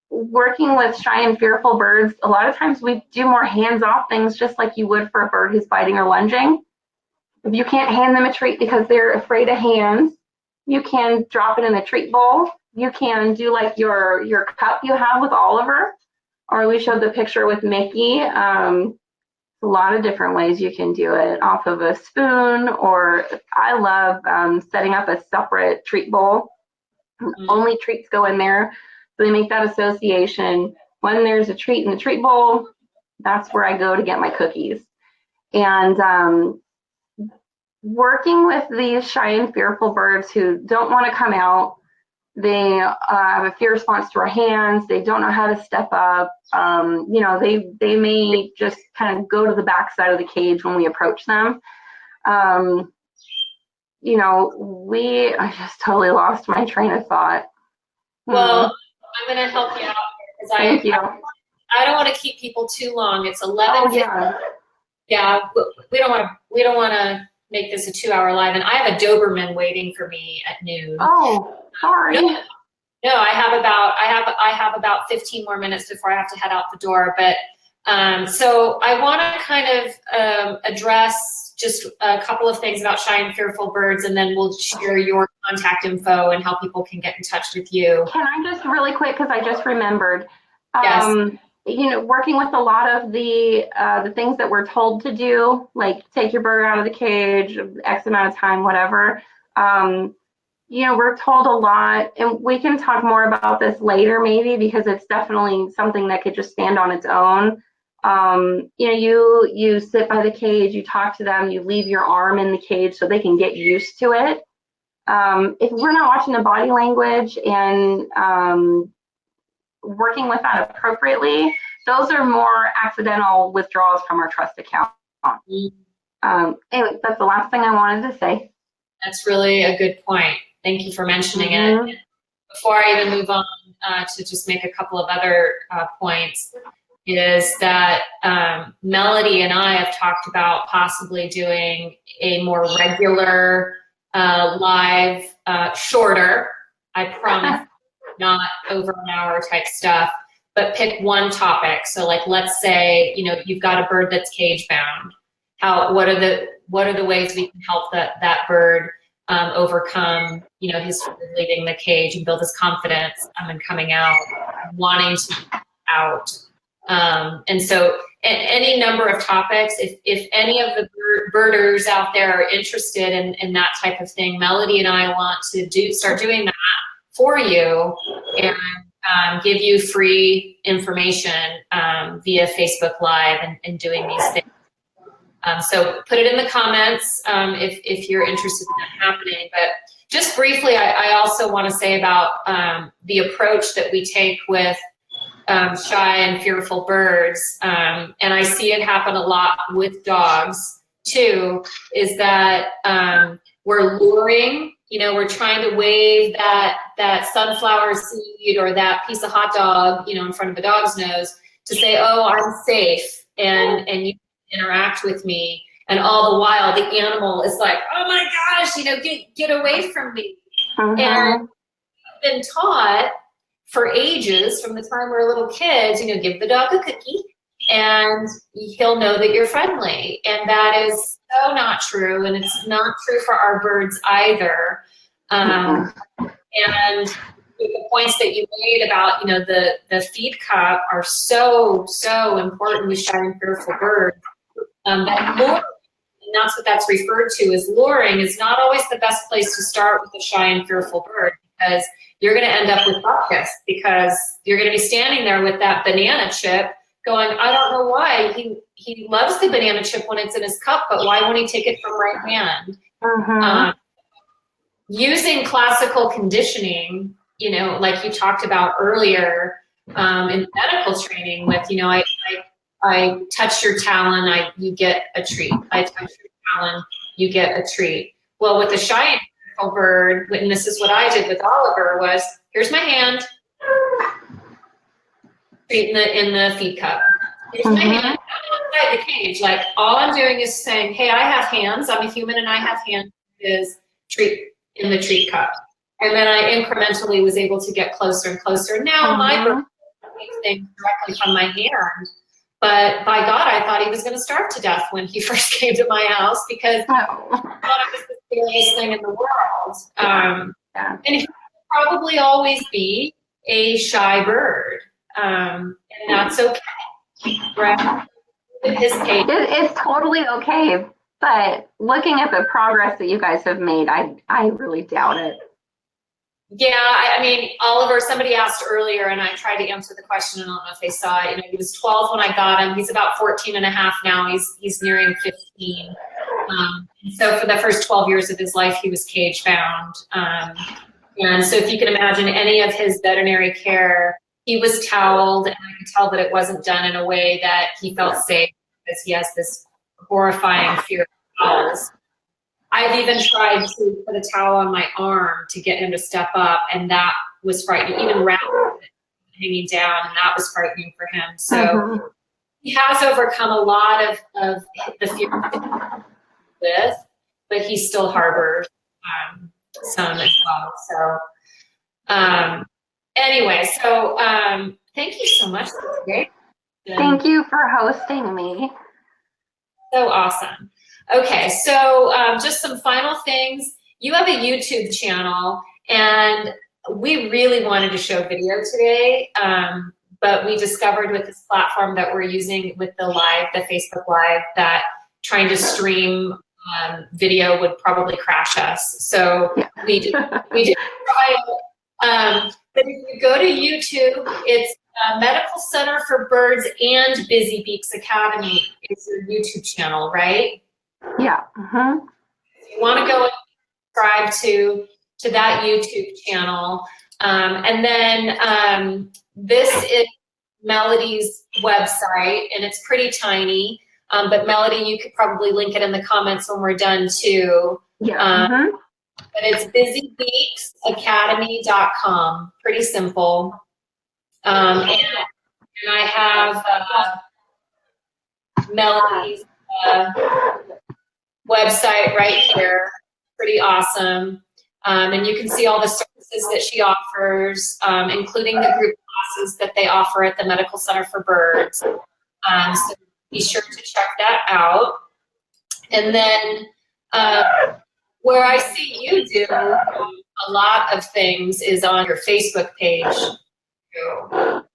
Working with shy and fearful birds, a lot of times we do more hands-off things, just like you would for a bird who's biting or lunging. If you can't hand them a treat because they're afraid of hands, you can drop it in a treat bowl. You can do like your cup you have with Oliver, or we showed the picture with Mickey. a lot of different ways you can do it, off of a spoon, or I love setting up a separate treat bowl. Only treats go in there. So they make that association. When there's a treat in the treat bowl, that's where I go to get my cookies. And working with these shy and fearful birds who don't want to come out, they have a fear response to our hands. They don't know how to step up. You know, they may just kind of go to the backside of the cage when we approach them. You know, I just totally lost my train of thought. Well, I'm going to help you out because Thank you. I don't want to keep people too long. It's 11. Oh, yeah. Yeah, we don't want to make this a 2-hour live, and I have a Doberman waiting for me at noon. Oh, sorry. No, I have about 15 more minutes before I have to head out the door. But so I want to kind of address just a couple of things about shy and fearful birds, and then we'll share your contact info and how people can get in touch with you. Can I just really quick, because I just remembered. Yes. You know, working with a lot of the things that we're told to do, like take your bird out of the cage, X amount of time, whatever. You know, we're told a lot, and we can talk more about this later maybe, because it's definitely something that could just stand on its own. You know, you sit by the cage, you talk to them, you leave your arm in the cage so they can get used to it. If we're not watching the body language and working with that appropriately, those are more accidental withdrawals from our trust account. Anyway, that's the last thing I wanted to say. That's really a good point. Thank you for mentioning it. Before I even move on to just make a couple of other points, is that Melody and I have talked about possibly doing a more regular live, shorter, I promise, not over an hour type stuff, but pick one topic. So like, let's say, you know, you've got a bird that's cage bound. What are the ways we can help that bird overcome, you know, his leaving the cage and build his confidence and coming out, wanting to be out. And so any number of topics, if any of the birders out there are interested in that type of thing, Melody and I want to start doing that for you and give you free information via Facebook Live and doing these things. So put it in the comments if you're interested in that happening. But just briefly, I also want to say about the approach that we take with shy and fearful birds, and I see it happen a lot with dogs too, is that we're luring, you know, we're trying to wave that sunflower seed or that piece of hot dog, you know, in front of a dog's nose to say, oh, I'm safe, and you interact with me, and all the while the animal is like, oh my gosh, you know, get away from me. And we've been taught for ages, from the time we're little kids, you know, give the dog a cookie and he'll know that you're friendly. And that is so not true, and it's not true for our birds either. And the points that you made about, you know, the feed cup are so important with shy and fearful birds. That luring, and that's what that's referred to as luring, is not always the best place to start with a shy and fearful bird, because you're going to end up with buckus, because you're going to be standing there with that banana chip going, I don't know why. He loves the banana chip when it's in his cup, but why won't he take it from my hand? Using classical conditioning, you know, like you talked about earlier in medical training with, you know, I touch your talon, you get a treat. I touch your talon, you get a treat. Well, with the shy and fearful bird, and this is what I did with Oliver, was here's my hand, treat in the feed cup. Here's my hand outside the cage. Like, all I'm doing is saying, hey, I have hands. I'm a human and I have hands. Is treat in the treat cup. And then I incrementally was able to get closer and closer. Now my bird takes things directly from my hand. But by God, I thought he was going to starve to death when he first came to my house, because I thought it was the scariest thing in the world. And he will probably always be a shy bird. And that's okay, right? his page. It's totally okay. But looking at the progress that you guys have made, I really doubt it. Yeah, I mean, Oliver, somebody asked earlier, and I tried to answer the question. I don't know if they saw it. You know, he was 12 when I got him. He's about 14 and a half now. He's nearing 15. And so for the first 12 years of his life, he was cage bound. And so if you can imagine any of his veterinary care, he was toweled, and I could tell that it wasn't done in a way that he felt safe because he has this horrifying fear of towels. I've even tried to put a towel on my arm to get him to step up, and that was frightening. Even wrapped hanging down, and that was frightening for him. So he has overcome a lot of the fear with, but he still harbors some as well. So anyway, so thank you so much. That's great. Thank you for hosting me. So awesome. Okay, so just some final things. You have a YouTube channel, and we really wanted to show video today, but we discovered with this platform that we're using with the Facebook Live, that trying to stream video would probably crash us. So we did try it. But if you go to YouTube, it's Medical Center for Birds and Busy Beaks Academy is your YouTube channel, right? Yeah. You want to go and subscribe to that YouTube channel. And then this is Melody's website, and it's pretty tiny. But Melody, you could probably link it in the comments when we're done too. Yeah. But it's busybeaksacademy.com. Pretty simple. And I have Melody's website right here. Pretty awesome. And you can see all the services that she offers, including the group classes that they offer at the Medical Center for Birds. So be sure to check that out. And then where I see you do a lot of things is on your Facebook page. So on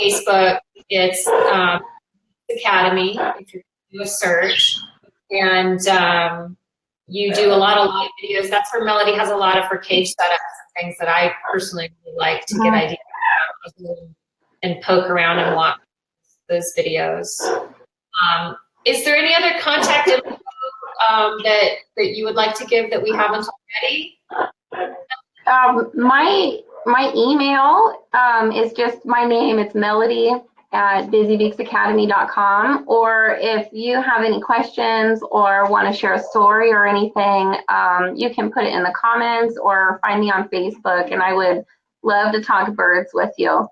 Facebook, it's Academy, if you do a search, and you do a lot of live videos. That's where Melody has a lot of her cage setups and things that I personally really like to get ideas and poke around and watch those videos. Is there any other contact info that you would like to give that we haven't already? My email is just my name. It's melody@busybeaksacademy.com. Or if you have any questions or want to share a story or anything, you can put it in the comments or find me on Facebook, and I would love to talk birds with you.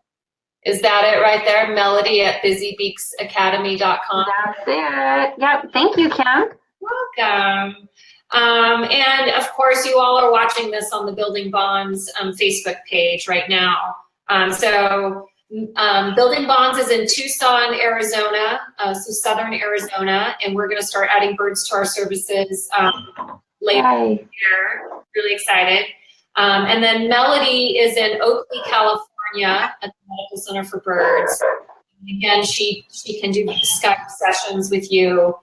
Is that it right there? Melody@busybeaksacademy.com. That's it. Yep. Thank you, Kim. Welcome. And of course, you all are watching this on the Building Bonds Facebook page right now. Building Bonds is in Tucson, Arizona, so southern Arizona, and we're going to start adding birds to our services later this year. Really excited. And then Melody is in Oakley, California, at the Medical Center for Birds. And again, she can do Skype sessions with you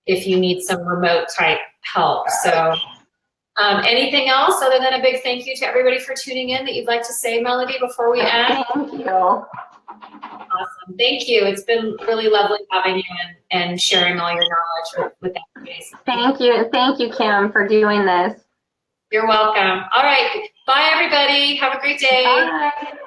if you need some remote type help. So anything else other than a big thank you to everybody for tuning in that you'd like to say, Melody, before we end? Thank you. Awesome. Thank you. It's been really lovely having you and sharing all your knowledge with everybody. Thank you. Thank you, Kim, for doing this. You're welcome. All right. Bye, everybody. Have a great day. Bye.